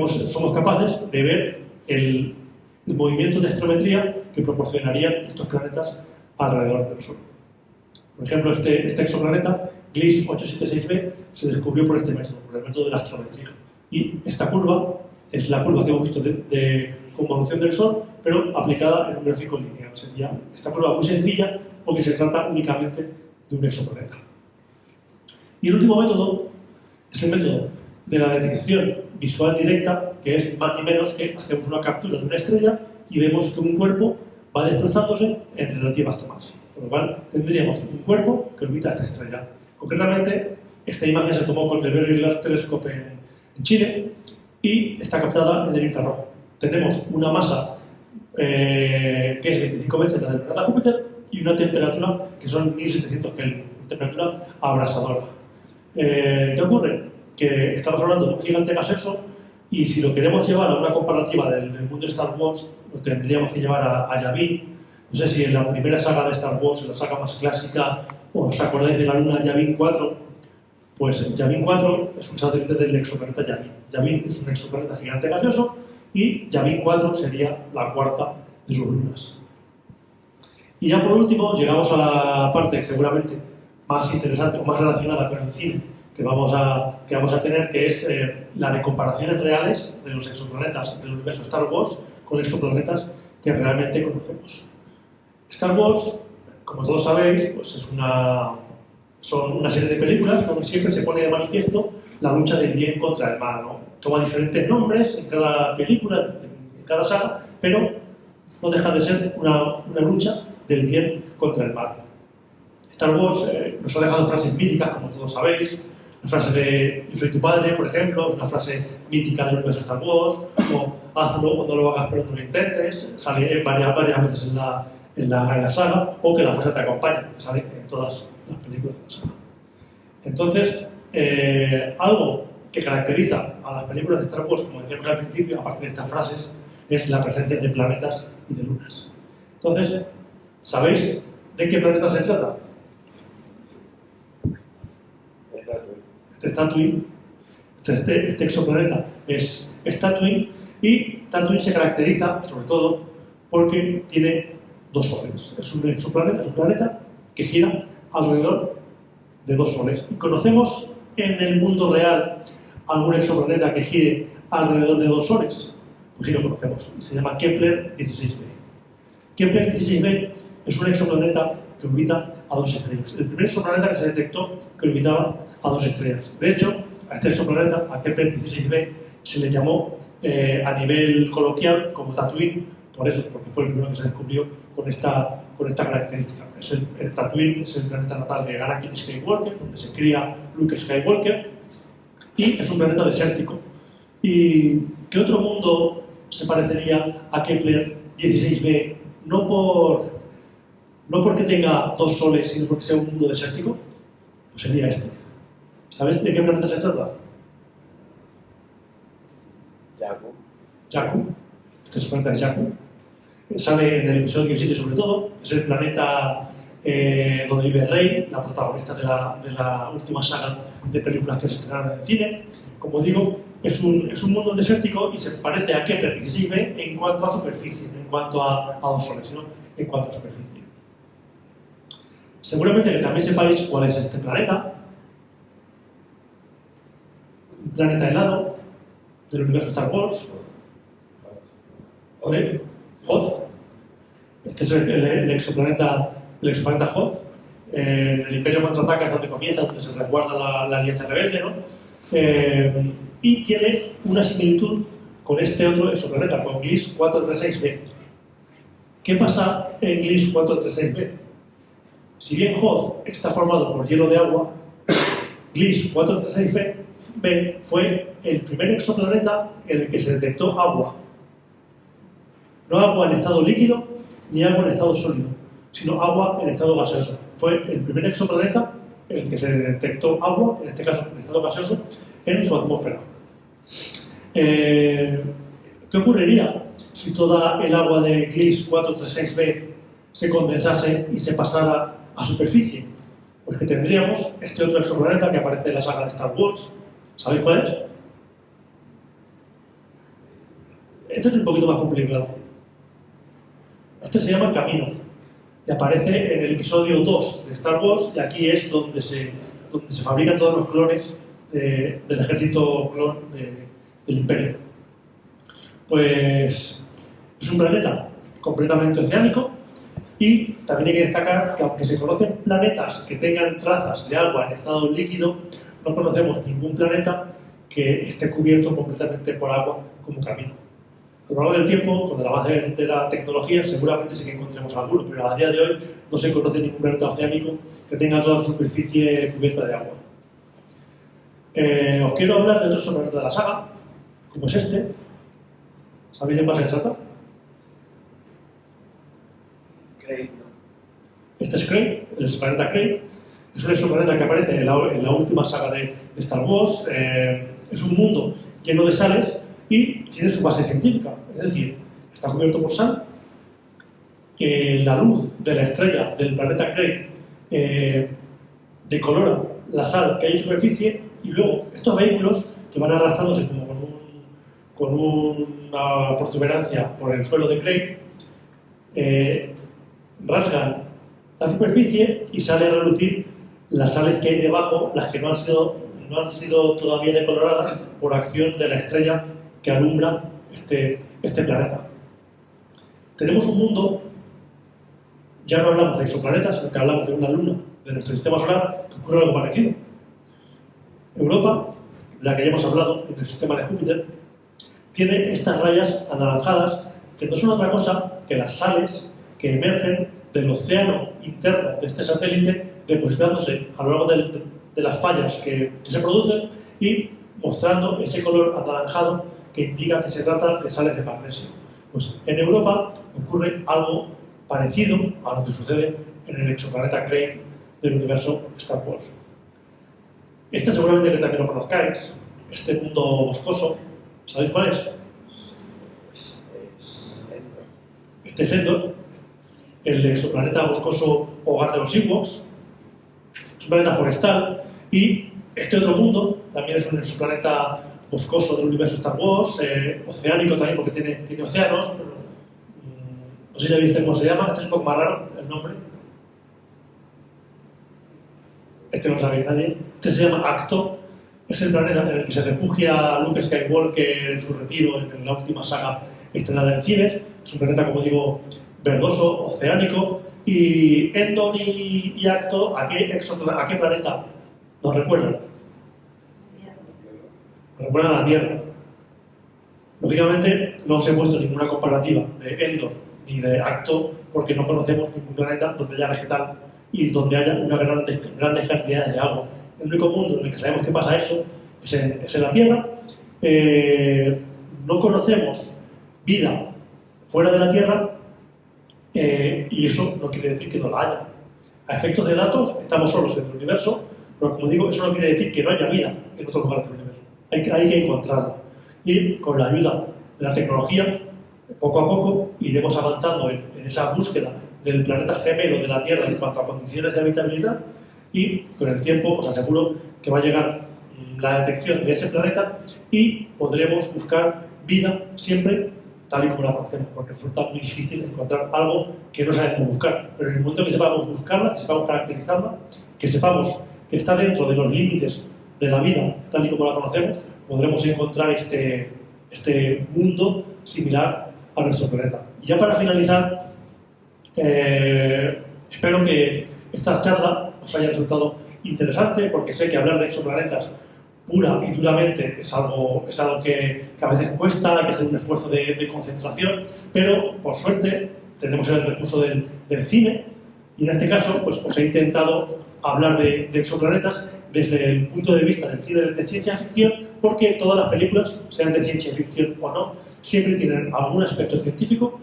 somos capaces de ver el movimiento de astrometría que proporcionarían estos planetas alrededor del Sol. Por ejemplo, este exoplaneta, Gliese 876b, se descubrió por este método, por el método de la astrometría. Y esta curva es la curva que hemos visto de convolución del Sol, pero aplicada en un gráfico lineal. Sería esta curva muy sencilla porque se trata únicamente de un exoplaneta. Y el último método es el método de la detección visual directa, que es más ni menos que hacemos una captura de una estrella y vemos que un cuerpo va desplazándose en relativas tomas. Por lo cual tendríamos un cuerpo que orbita esta estrella. Concretamente, esta imagen se tomó con el Very Large Telescope en Chile y está captada en el infrarrojo. Tenemos una masa que es 25 veces la del planeta Júpiter y una temperatura que son 1700 Kelvin, una temperatura abrasadora. ¿Qué ocurre? Que estamos hablando de un gigante gaseoso y si lo queremos llevar a una comparativa del mundo de Star Wars, lo tendríamos que llevar a Yavin. No sé si en la primera saga de Star Wars, en la saga más clásica, os acordáis de la luna Yavin 4, pues Yavin 4 es un satélite del exoplaneta Yavin. Yavin es un exoplaneta gigante gaseoso y Yavin 4 sería la cuarta de sus lunas. Y ya por último, llegamos a la parte seguramente más interesante o más relacionada con el cine que vamos a tener, que es la de comparaciones reales de los exoplanetas del universo Star Wars con exoplanetas que realmente conocemos. Star Wars, como todos sabéis, pues son una serie de películas donde siempre se pone de manifiesto la lucha del bien contra el mal, ¿no? Toma diferentes nombres en cada película, en cada saga, pero no deja de ser una lucha del bien contra el mal. Star Wars nos ha dejado frases míticas, como todos sabéis, la frase de "Yo soy tu padre", por ejemplo, una frase mítica del universo Star Wars, o "hazlo o no lo hagas pero no lo intentes", sale varias veces en la saga, o "que la fuerza te acompañe", que sale en todas las películas de la saga. Entonces, algo que caracteriza a las películas de Star Wars, como decíamos al principio, aparte de estas frases, es la presencia de planetas y de lunas. Entonces, ¿sabéis de qué planeta se trata? Este Tatooine, este exoplaneta es Tatooine, y Tatooine se caracteriza, sobre todo, porque tiene dos soles. Es un exoplaneta, es un planeta que gira alrededor de dos soles. ¿Y conocemos en el mundo real algún exoplaneta que gire alrededor de dos soles? Pues sí lo conocemos, se llama Kepler 16b. Kepler 16b es un exoplaneta que orbita a dos estrellas. El primer exoplaneta que se detectó que orbitaba a dos estrellas. De hecho, a este exoplaneta, a Kepler 16b, se le llamó a nivel coloquial como Tatooine, por eso, porque fue el primero que se descubrió con esta característica. El Tatooine es el planeta natal de Anakin Skywalker, donde se cría Luke Skywalker, y es un planeta desértico. ¿Y qué otro mundo se parecería a Kepler 16b? No porque tenga dos soles, sino porque sea un mundo desértico. Pues sería este. ¿Sabéis de qué planeta se trata? Jakku. Este es el planeta de Jakku. Sale en el episodio 7 sobre todo. Es el planeta donde vive Rey, la protagonista de la última saga de películas que se estrenaron en el cine. Como digo, es un mundo desértico y se parece a Kepler 16b en cuanto a superficie, en cuanto a dos soles, ¿no? En cuanto a superficie. Seguramente que también sepáis cuál es este planeta. Un planeta helado del universo Star Wars. ¿Vale? Hoth. Este es el exoplaneta Hoth. El Imperio Contraataca es donde comienza, donde se resguarda la Alianza Rebelde, ¿no? Y tiene una similitud con este otro exoplaneta, con Gliese 436b. ¿Qué pasa en Gliese 436b? Si bien Hoth está formado por hielo de agua, Gliese 436b fue el primer exoplaneta en el que se detectó agua. No agua en estado líquido ni agua en estado sólido, sino agua en estado gaseoso. Fue el primer exoplaneta en el que se detectó agua, en este caso en estado gaseoso, en su atmósfera. ¿Qué ocurriría si toda el agua de Gliese 436b se condensase y se pasara a superficie? Pues que tendríamos este otro exoplaneta que aparece en la saga de Star Wars. ¿Sabéis cuál es? Este es un poquito más complicado. Este se llama Camino y aparece en el episodio 2 de Star Wars, y aquí es donde se fabrican todos los clones del ejército clon del Imperio. Pues es un planeta completamente oceánico, y también hay que destacar que aunque se conocen planetas que tengan trazas de agua en estado líquido, no conocemos ningún planeta que esté cubierto completamente por agua como Camino. A lo largo del tiempo, con el avance de la tecnología, seguramente sí que encontremos alguno, pero a día de hoy no se conoce ningún planeta oceánico que tenga toda su superficie cubierta de agua. Os quiero hablar de otro exoplaneta de la saga, como es este. ¿Sabéis de cuál se trata? Craig. Este es Craig, el exoplaneta Craig. Es un exoplaneta que aparece en la última saga de Star Wars. Es un mundo lleno de sales y tiene su base científica. Es decir, está cubierto por sal. La luz de la estrella del planeta Craig decolora la sal que hay en superficie, y luego estos vehículos que van arrastrándose como con una protuberancia por el suelo de Craig, rasgan la superficie y sale a relucir las sales que hay debajo, las que no han sido todavía decoloradas por acción de la estrella que alumbra este planeta. Tenemos un mundo, ya no hablamos de exoplanetas, sino que hablamos de una luna de nuestro sistema solar, que ocurre algo parecido. Europa, de la que ya hemos hablado en el sistema de Júpiter, tiene estas rayas anaranjadas que no son otra cosa que las sales que emergen del océano interno de este satélite, depositándose a lo largo de las fallas que se producen y mostrando ese color anaranjado que indica que se trata de sales de magnesio. Pues en Europa ocurre algo parecido a lo que sucede en el exoplaneta Craig del universo Star Wars. Este seguramente que también lo conozcáis, este mundo boscoso. ¿Sabéis cuál es? Este es Endor. el exoplaneta boscoso hogar de los Ewoks, es un planeta forestal, y este otro mundo también es un exoplaneta boscoso del universo Star Wars, oceánico también porque tiene océanos, pero, no sé si ya viste cómo se llama, este es un poco más raro el nombre. Este no lo sabe nadie. Este se llama Acto, es el planeta en el que se refugia Luke Skywalker en su retiro en la última saga estrenada en cines. Es un planeta, como digo, verdoso, oceánico, y Endor y Acto, ¿a qué planeta nos recuerdan? Nos recuerdan a la Tierra. Lógicamente, no os he puesto ninguna comparativa de Endor ni de Acto porque no conocemos ningún planeta donde haya vegetal y donde haya unas grandes cantidades de agua. El único mundo en el que sabemos que pasa eso es en la Tierra. No conocemos vida fuera de la Tierra y eso no quiere decir que no la haya. A efectos de datos, estamos solos en el universo, pero como digo, eso no quiere decir que no haya vida en otros lugares del universo. Hay que encontrarla. Y con la ayuda de la tecnología, poco a poco iremos avanzando en esa búsqueda del planeta gemelo de la Tierra en cuanto a condiciones de habitabilidad, y con el tiempo os aseguro que va a llegar la detección de ese planeta y podremos buscar vida siempre tal y como la conocemos, porque resulta muy difícil encontrar algo que no sabemos buscar. Pero en el momento que sepamos buscarla, que sepamos caracterizarla, que sepamos que está dentro de los límites de la vida tal y como la conocemos, podremos encontrar este mundo similar a nuestro planeta. Y ya para finalizar, espero que esta charla os haya resultado interesante, porque sé que hablar de exoplanetas pura y duramente es algo que a veces cuesta, hay que hacer un esfuerzo de concentración, pero por suerte tenemos el recurso del cine, y en este caso pues, os he intentado hablar de exoplanetas desde el punto de vista del cine de ciencia ficción, porque todas las películas, sean de ciencia ficción o no, siempre tienen algún aspecto científico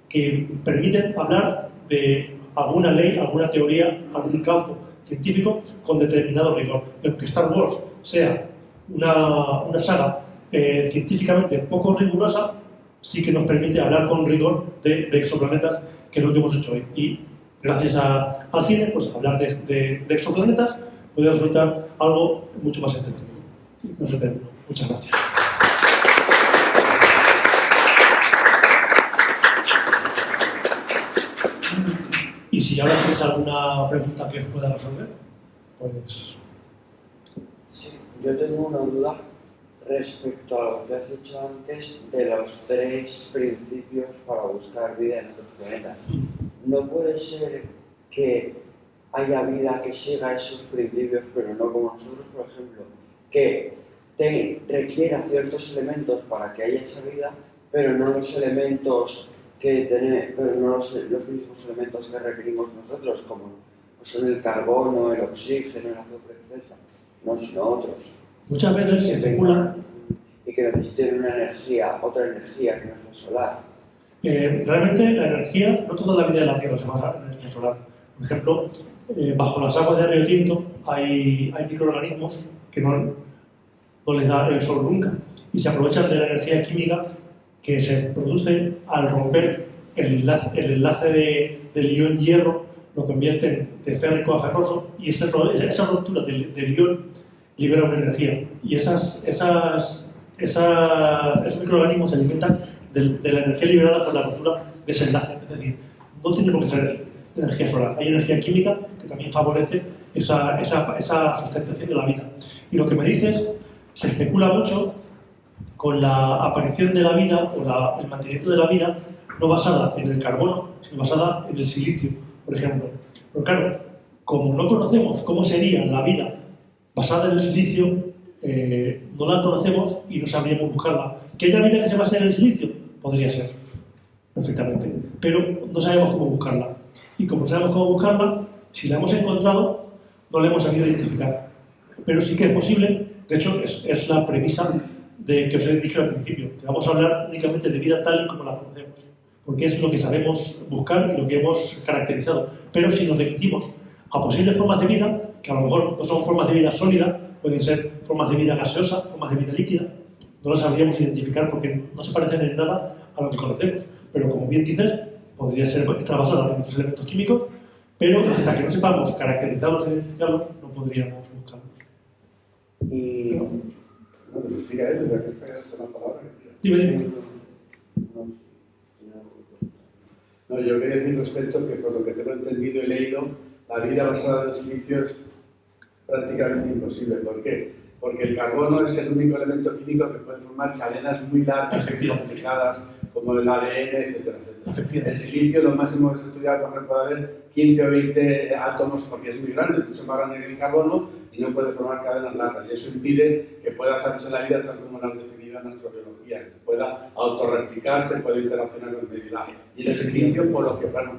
que permiten hablar de alguna ley, alguna teoría, algún campo científico con determinado rigor. Aunque Star Wars sea una saga científicamente poco rigurosa, sí que nos permite hablar con rigor de exoplanetas, que es lo que hemos hecho hoy. Y gracias al cine, pues hablar de exoplanetas puede resultar algo mucho más entretenido. No se termina. Muchas gracias. Y si ahora tienes alguna pregunta que os pueda resolver, pues... Sí, yo tengo una duda respecto a lo que has dicho antes de los 3 principios para buscar vida en otros planetas. ¿No puede ser que haya vida que siga esos principios, pero no como nosotros, por ejemplo, que requiera ciertos elementos para que haya esa vida, pero no los elementos pero no los mismos elementos que requerimos nosotros, como son el carbono, el oxígeno, el azufre, etc.? No, sino otros. Muchas veces se especula y que necesiten otra energía que no es la solar. Realmente la energía, no toda la vida de la Tierra se basa en energía solar. Por ejemplo, bajo las aguas de Río Tinto hay microorganismos que no les da el sol nunca, y se aprovechan de la energía química que se produce al romper el enlace del ion hierro, lo convierte de férrico a ferroso, y esa ruptura del ion libera una energía. Y esos microorganismos se alimentan de la energía liberada por la ruptura de ese enlace. Es decir, no tiene por qué ser energía solar. Hay energía química que también favorece esa sustentación de la vida. Y lo que me dices, se especula mucho con la aparición de la vida o el mantenimiento de la vida no basada en el carbono, sino basada en el silicio, por ejemplo. Pero claro, como no conocemos cómo sería la vida basada en el silicio, no la conocemos y no sabríamos buscarla. ¿Que haya vida que se base en el silicio? Podría ser, perfectamente. Pero no sabemos cómo buscarla. Y como no sabemos cómo buscarla, si la hemos encontrado, no la hemos sabido identificar. Pero sí que es posible, de hecho es la premisa que os he dicho al principio, que vamos a hablar únicamente de vida tal y como la conocemos, porque es lo que sabemos buscar y lo que hemos caracterizado. Pero si nos remitimos a posibles formas de vida, que a lo mejor no son formas de vida sólida, pueden ser formas de vida gaseosa, formas de vida líquida, no las sabríamos identificar porque no se parecen en nada a lo que conocemos. Pero como bien dices, podría estar basada en estos elementos químicos, pero hasta que no sepamos caracterizarlos e identificarlos, no podríamos buscarlos. Y... No, te siga él, ya que está con la palabra. Dime. No, yo quería decir respecto que por lo que tengo entendido y leído, la vida basada en silicio es prácticamente imposible. ¿Por qué? Porque el carbono es el único elemento químico que puede formar cadenas muy largas y complicadas, como el ADN, etcétera, etcétera. El silicio, lo máximo que se ha estudiado, por puede haber 15 o 20 átomos, porque es muy grande, mucho más grande que el carbono, y no puede formar cadenas largas. Y eso impide que pueda hacerse la vida tal como la han definido en astrobiología, que se pueda autorreplicarse, puede interaccionar con el medio. Y el silicio, por lo que, bueno,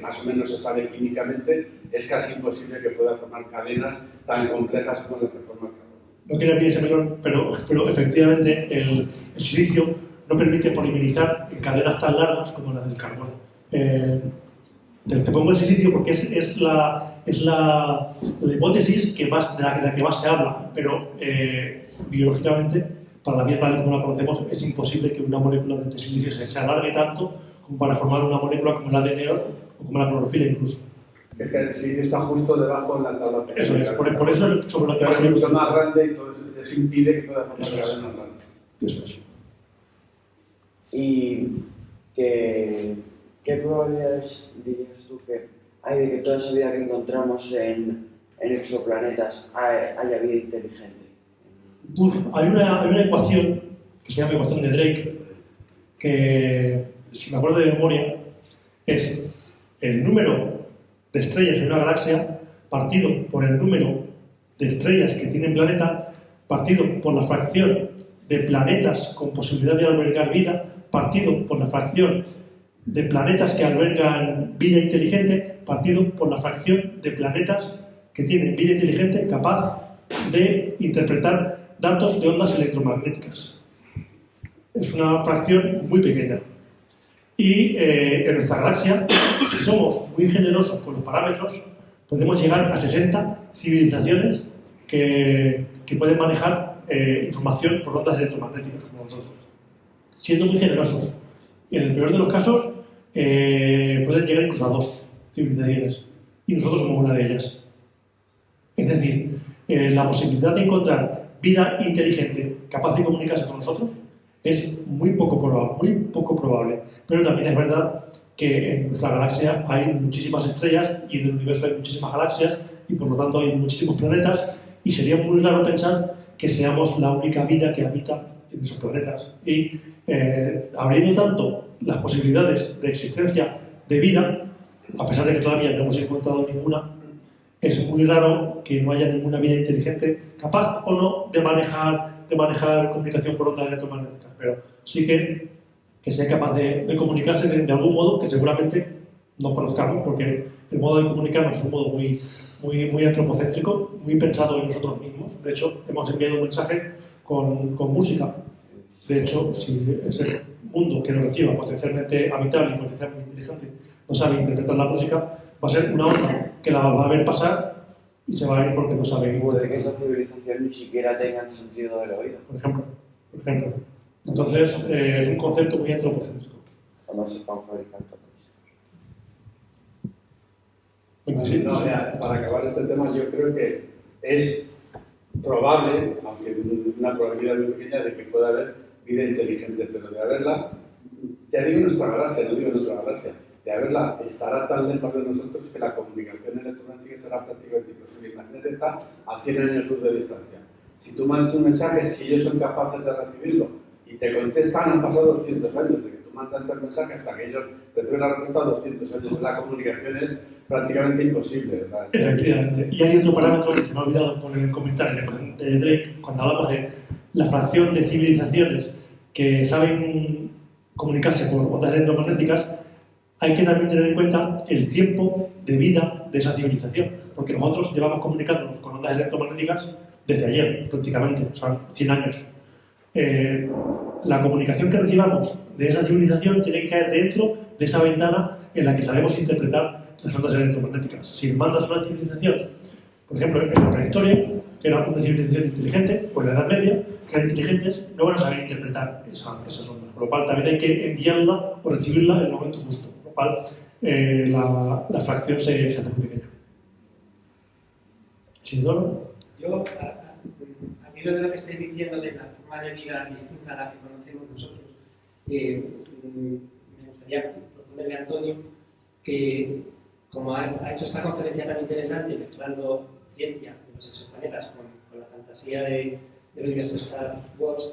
más o menos se sabe químicamente, es casi imposible que pueda formar cadenas tan complejas como las que forma el carbono. No quiero que piense menor, pero efectivamente el silicio no permite polimerizar en cadenas tan largas como las del carbono. Te pongo el silicio porque es la hipótesis de la que más se habla, pero biológicamente, para la vida como la conocemos, es imposible que una molécula de silicio se alargue tanto como para formar una molécula como el ADN o como la clorofila incluso. Es que el silicio está justo debajo de la tabla periódica. Eso es, por eso sobre lo que es mucho más grande y todo eso impide que pueda formar cadenas largas. Eso es. ¿Y qué probabilidades dirías tú que hay de que toda esa vida que encontramos en exoplanetas haya vida inteligente? Hay una ecuación que se llama ecuación de Drake, que, si me acuerdo de memoria, es el número de estrellas en una galaxia partido por el número de estrellas que tienen planeta, partido por la fracción de planetas con posibilidad de albergar vida, partido por la fracción de planetas que albergan vida inteligente, partido por la fracción de planetas que tienen vida inteligente capaz de interpretar datos de ondas electromagnéticas. Es una fracción muy pequeña. Y en nuestra galaxia, si somos muy generosos con los parámetros, podemos llegar a 60 civilizaciones que pueden manejar información por ondas electromagnéticas, como nosotros. Siendo muy generosos. Y en el peor de los casos, pueden llegar incluso a 2 civilizaciones. Y nosotros somos una de ellas. Es decir, la posibilidad de encontrar vida inteligente capaz de comunicarse con nosotros es muy poco probable. Pero también es verdad que en nuestra galaxia hay muchísimas estrellas y en el universo hay muchísimas galaxias y por lo tanto hay muchísimos planetas y sería muy raro pensar que seamos la única vida que habita en esos planetas. Y abriendo tanto las posibilidades de existencia de vida, a pesar de que todavía no hemos encontrado ninguna, es muy raro que no haya ninguna vida inteligente capaz o no de manejar comunicación por ondas electromagnéticas, pero sí que sea capaz de comunicarse de algún modo que seguramente no conozcamos, porque el modo de comunicarnos es un modo muy antropocéntrico, muy pensado en nosotros mismos. De hecho, hemos enviado un mensaje con música. De hecho, si ese mundo que lo reciba potencialmente habitable y potencialmente inteligente no sabe interpretar la música, va a ser una onda que la va a ver pasar y se va a ir porque no sabe. Puede que esa civilización ni siquiera tenga el sentido del oído. Por ejemplo. Entonces, es un concepto muy antropocéntrico. O no sepan fabricar No, para acabar este tema, yo creo que es probable, aunque una probabilidad muy pequeña, de que pueda haber vida inteligente, pero de haberla, ya digo en nuestra galaxia, no digo en otra galaxia, de haberla estará tan lejos de nosotros que la comunicación electromagnética será prácticamente imposible. Imagínate, está a 100 años luz de distancia. Si tú mandas un mensaje, si ellos son capaces de recibirlo y te contestan, han pasado 200 años de que tú mandaste el mensaje hasta que ellos reciben la respuesta, 200 años. La comunicación es prácticamente imposible, ¿verdad? Efectivamente. Y hay otro parámetro que se me ha olvidado con el comentario de Drake, cuando hablamos de la fracción de civilizaciones que saben comunicarse por ondas electromagnéticas. Hay que también tener en cuenta el tiempo de vida de esa civilización, porque nosotros llevamos comunicándonos con ondas electromagnéticas desde ayer, prácticamente, o sea, 100 años. La comunicación que recibamos de esa civilización tiene que caer dentro de esa ventana en la que sabemos interpretar las ondas electromagnéticas. Si mandas una civilización, por ejemplo, en la prehistoria, que era una civilización inteligente, o en la Edad Media, que eran inteligentes, no van a saber interpretar esas ondas. Por lo cual también hay que enviarla o recibirla en el momento justo. lo cual la fracción se hace muy pequeña. ¿Isidoro? Yo, al hilo de lo que estáis diciendo de la forma de vida distinta a la que conocemos nosotros, me gustaría proponerle a Antonio que, como ha hecho esta conferencia tan interesante, mezclando ciencia de los exoplanetas con la fantasía del universo Star Wars,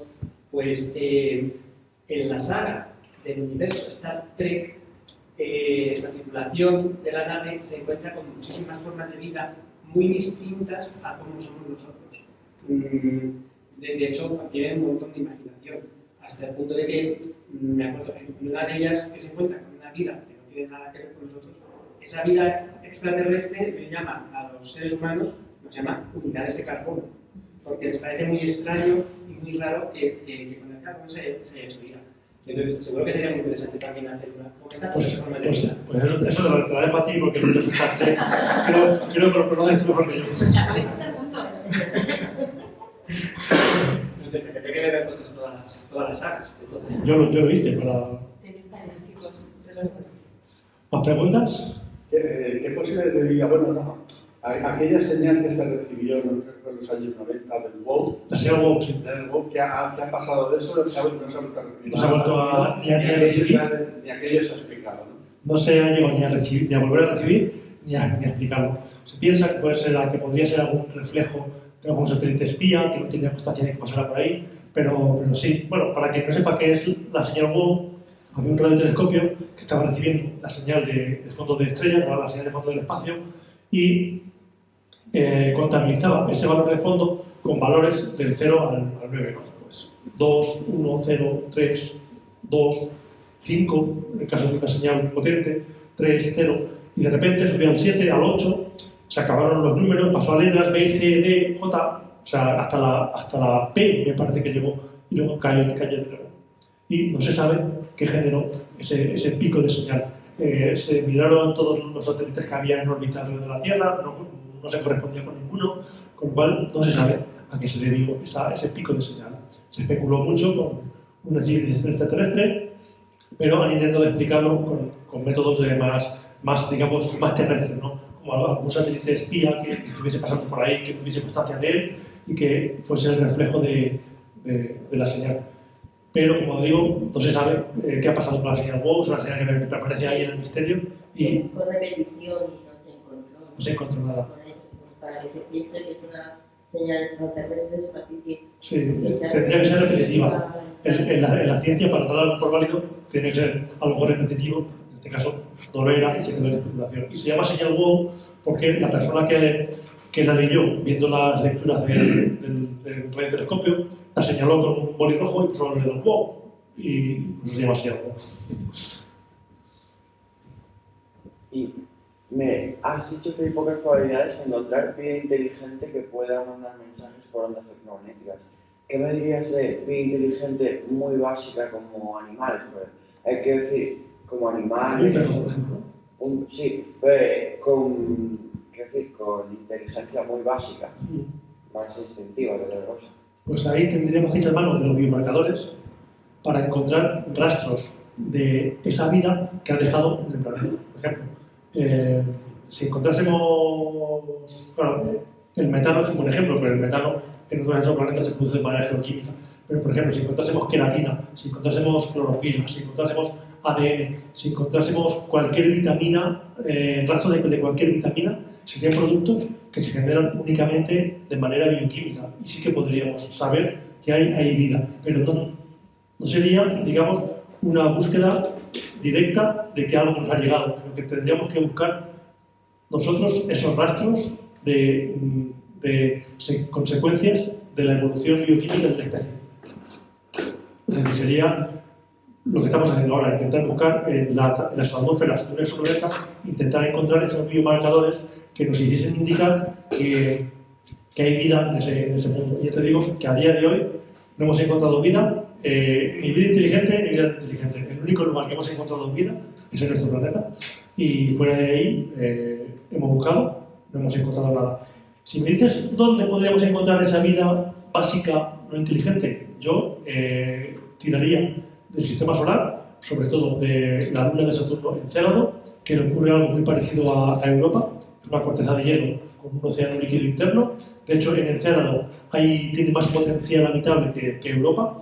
pues en la saga del universo Star Trek, la tripulación de la nave se encuentra con muchísimas formas de vida muy distintas a cómo somos nosotros. De hecho, tienen un montón de imaginación, hasta el punto de que, me acuerdo, en una de ellas que se encuentra con una vida que no tiene nada que ver con nosotros, esa vida extraterrestre les llama a los seres humanos, nos llama unidades de carbono, porque les parece muy extraño y muy raro que con el carbono se haya hecho vida. Entonces, seguro que sería muy interesante también hacer una como esta forma de vida. Pues eso te lo dejo a ti porque no te asustaste. Creo que lo conoces tú mejor que yo. Ya podéis hacer juntos. Tendré que ver entonces todas las sagas. Yo lo hice para... Tenéis tareas, chicos, de los dos. ¿Más preguntas? ¿Qué posibilidades de vida? Bueno, no. Aquella señal que se recibió en los años 90 del WOW, La señal WOW, sí. ¿qué ha pasado de eso? No se ha vuelto a recibir. No se ha vuelto a ni aquello se ha explicado, ¿no? No se ha llegado ni a volver a recibir ni a explicarlo. Se piensa que que podría ser algún reflejo de algún satélite espía, que no tenía constancia de que pasara por ahí, pero sí. Bueno, para quien no sepa qué es la señal WOW, había un radiotelescopio que estaba recibiendo la señal de fondo de estrella, la señal de fondo del espacio, y contabilizaba ese valor de fondo con valores del 0 al 9. Pues 2, 1, 0, 3, 2, 5, en el caso de una señal potente, 3, 0, y de repente subió al 7, al 8, se acabaron los números, pasó a letras B, C, D, J, o sea, hasta la P me parece que llegó, y luego cayó de nuevo. Y no se sabe qué generó ese pico de señal. Se miraron todos los satélites que había en órbita alrededor de la Tierra, no se correspondía con ninguno, con lo cual no se sabe a qué se debió ese pico de señal. Se especuló mucho con una civilización extraterrestre, pero han intentado explicarlo con métodos más terrestres, ¿no? Como algún satélite espía que estuviese pasando por ahí, que tuviese constancia de él y que fuese el reflejo de la señal. Pero, como digo, no se sabe qué ha pasado con la señal WOW, es una señal que permanece ahí en el misterio y Fue repetición y no se encontró nada. con eso, pues para que se piense que es una señal extraterrestre, es fácil que tendría que ser repetitiva. En la ciencia, para dar por válido, tiene que ser algo repetitivo, en este caso no lo era y se quedó en especulación. Y se llama señal WOW porque la persona que la leyó, viendo las lecturas del radiotelescopio, la señaló con un boli rojo y puso el dedo WOW, y pues se llama señal WOW. Y me has dicho que hay pocas probabilidades de encontrar vida inteligente que pueda mandar mensajes por ondas electromagnéticas. ¿Qué me dirías de vida inteligente muy básica como animales? Pues, hay que decir, como animales... Por ejemplo. Sí, pero con inteligencia muy básica, más instintiva que otra cosa. Pues ahí tendríamos que echar mano de los biomarcadores para encontrar rastros de esa vida que ha dejado en el planeta. Por ejemplo, si encontrásemos... Claro, el metano es un buen ejemplo, pero el metano en otros exoplanetas se produce de manera geoquímica. Pero, por ejemplo, si encontrásemos queratina, si encontrásemos clorofila, si encontrásemos ADN, si encontrásemos cualquier vitamina, rastro de cualquier vitamina, serían productos que se generan únicamente de manera bioquímica y sí que podríamos saber que hay vida, pero no sería, digamos, una búsqueda directa de que algo nos ha llegado, sino que tendríamos que buscar nosotros esos rastros de consecuencias de la evolución bioquímica de la especie. Es decir, sería lo que estamos haciendo ahora, intentar buscar en las atmósferas de un exoplaneta, intentar encontrar esos biomarcadores que nos hiciesen indicar que hay vida en ese mundo. Y ya te digo que a día de hoy no hemos encontrado vida, ni vida inteligente ni vida inteligente. El único lugar que hemos encontrado vida es en nuestro planeta y fuera de ahí hemos buscado, no hemos encontrado nada. Si me dices dónde podríamos encontrar esa vida básica no inteligente, yo tiraría del sistema solar sobre todo de la luna de Saturno en Célado, que le ocurre algo muy parecido a Europa, es una corteza de hielo con un océano líquido interno. De hecho, en Encélado tiene más potencial habitable que Europa.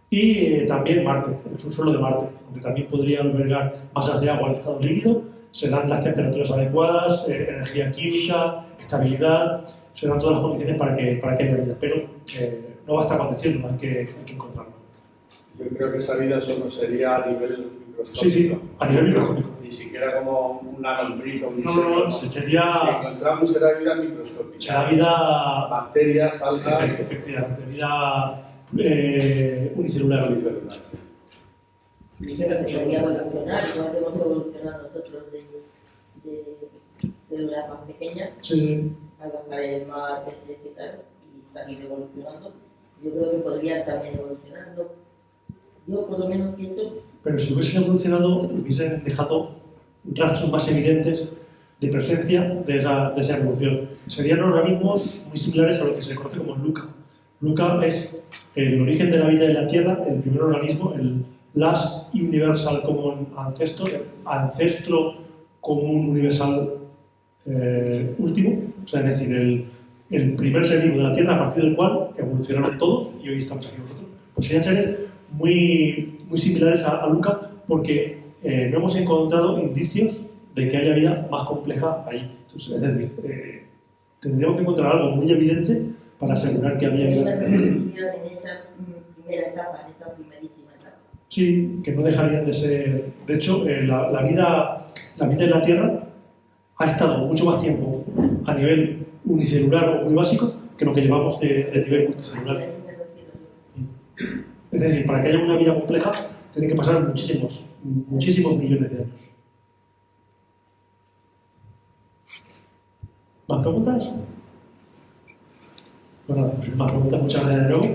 Y también Marte, el subsuelo de Marte, donde también podría albergar masas de agua en estado líquido. Se dan las temperaturas adecuadas, energía química, estabilidad, se dan todas las condiciones para que haya vida. Pero no basta con decirlo, hay que encontrarlo. Yo creo que esa vida solo sería a nivel microscópico. Sí, sí, a nivel microscópico. Ni siquiera como una lombriz o un No, insecto. no, sería... Si encontramos será vida microscópica. Será vida... Bacterias, algas... Efectivamente, vida unicelular. Griselda sería Podría evolucionar, igual que hemos evolucionado nosotros de células más pequeñas, Sí. al bajar el mar, que se y tal, y salir evolucionando. Yo creo que podrían también evolucionar. Yo por lo menos pienso... Pero si hubiesen evolucionado, hubiesen dejado rastros más evidentes de presencia de esa evolución. Serían organismos muy similares a lo que se conoce como LUCA. LUCA es el origen de la vida en la Tierra, el primer organismo, el Last Universal Common Ancestor, ancestro común universal último, o sea, es decir, el primer ser vivo de la Tierra a partir del cual evolucionaron todos y hoy estamos aquí nosotros. Pues serían seres muy similares a LUCA porque no hemos encontrado indicios de que haya vida más compleja ahí. Entonces, es decir, tendríamos que encontrar algo muy evidente para asegurar que había vida. En esa primera etapa, en esa primerísima etapa. Sí, que no dejarían de ser... De hecho, la vida en la Tierra ha estado mucho más tiempo a nivel unicelular o muy básico que lo que llevamos de nivel multicelular. Es decir, para que haya una vida compleja, tiene que pasar muchísimos millones de años. ¿Más preguntas? Bueno, pues más preguntas, muchas gracias de nuevo.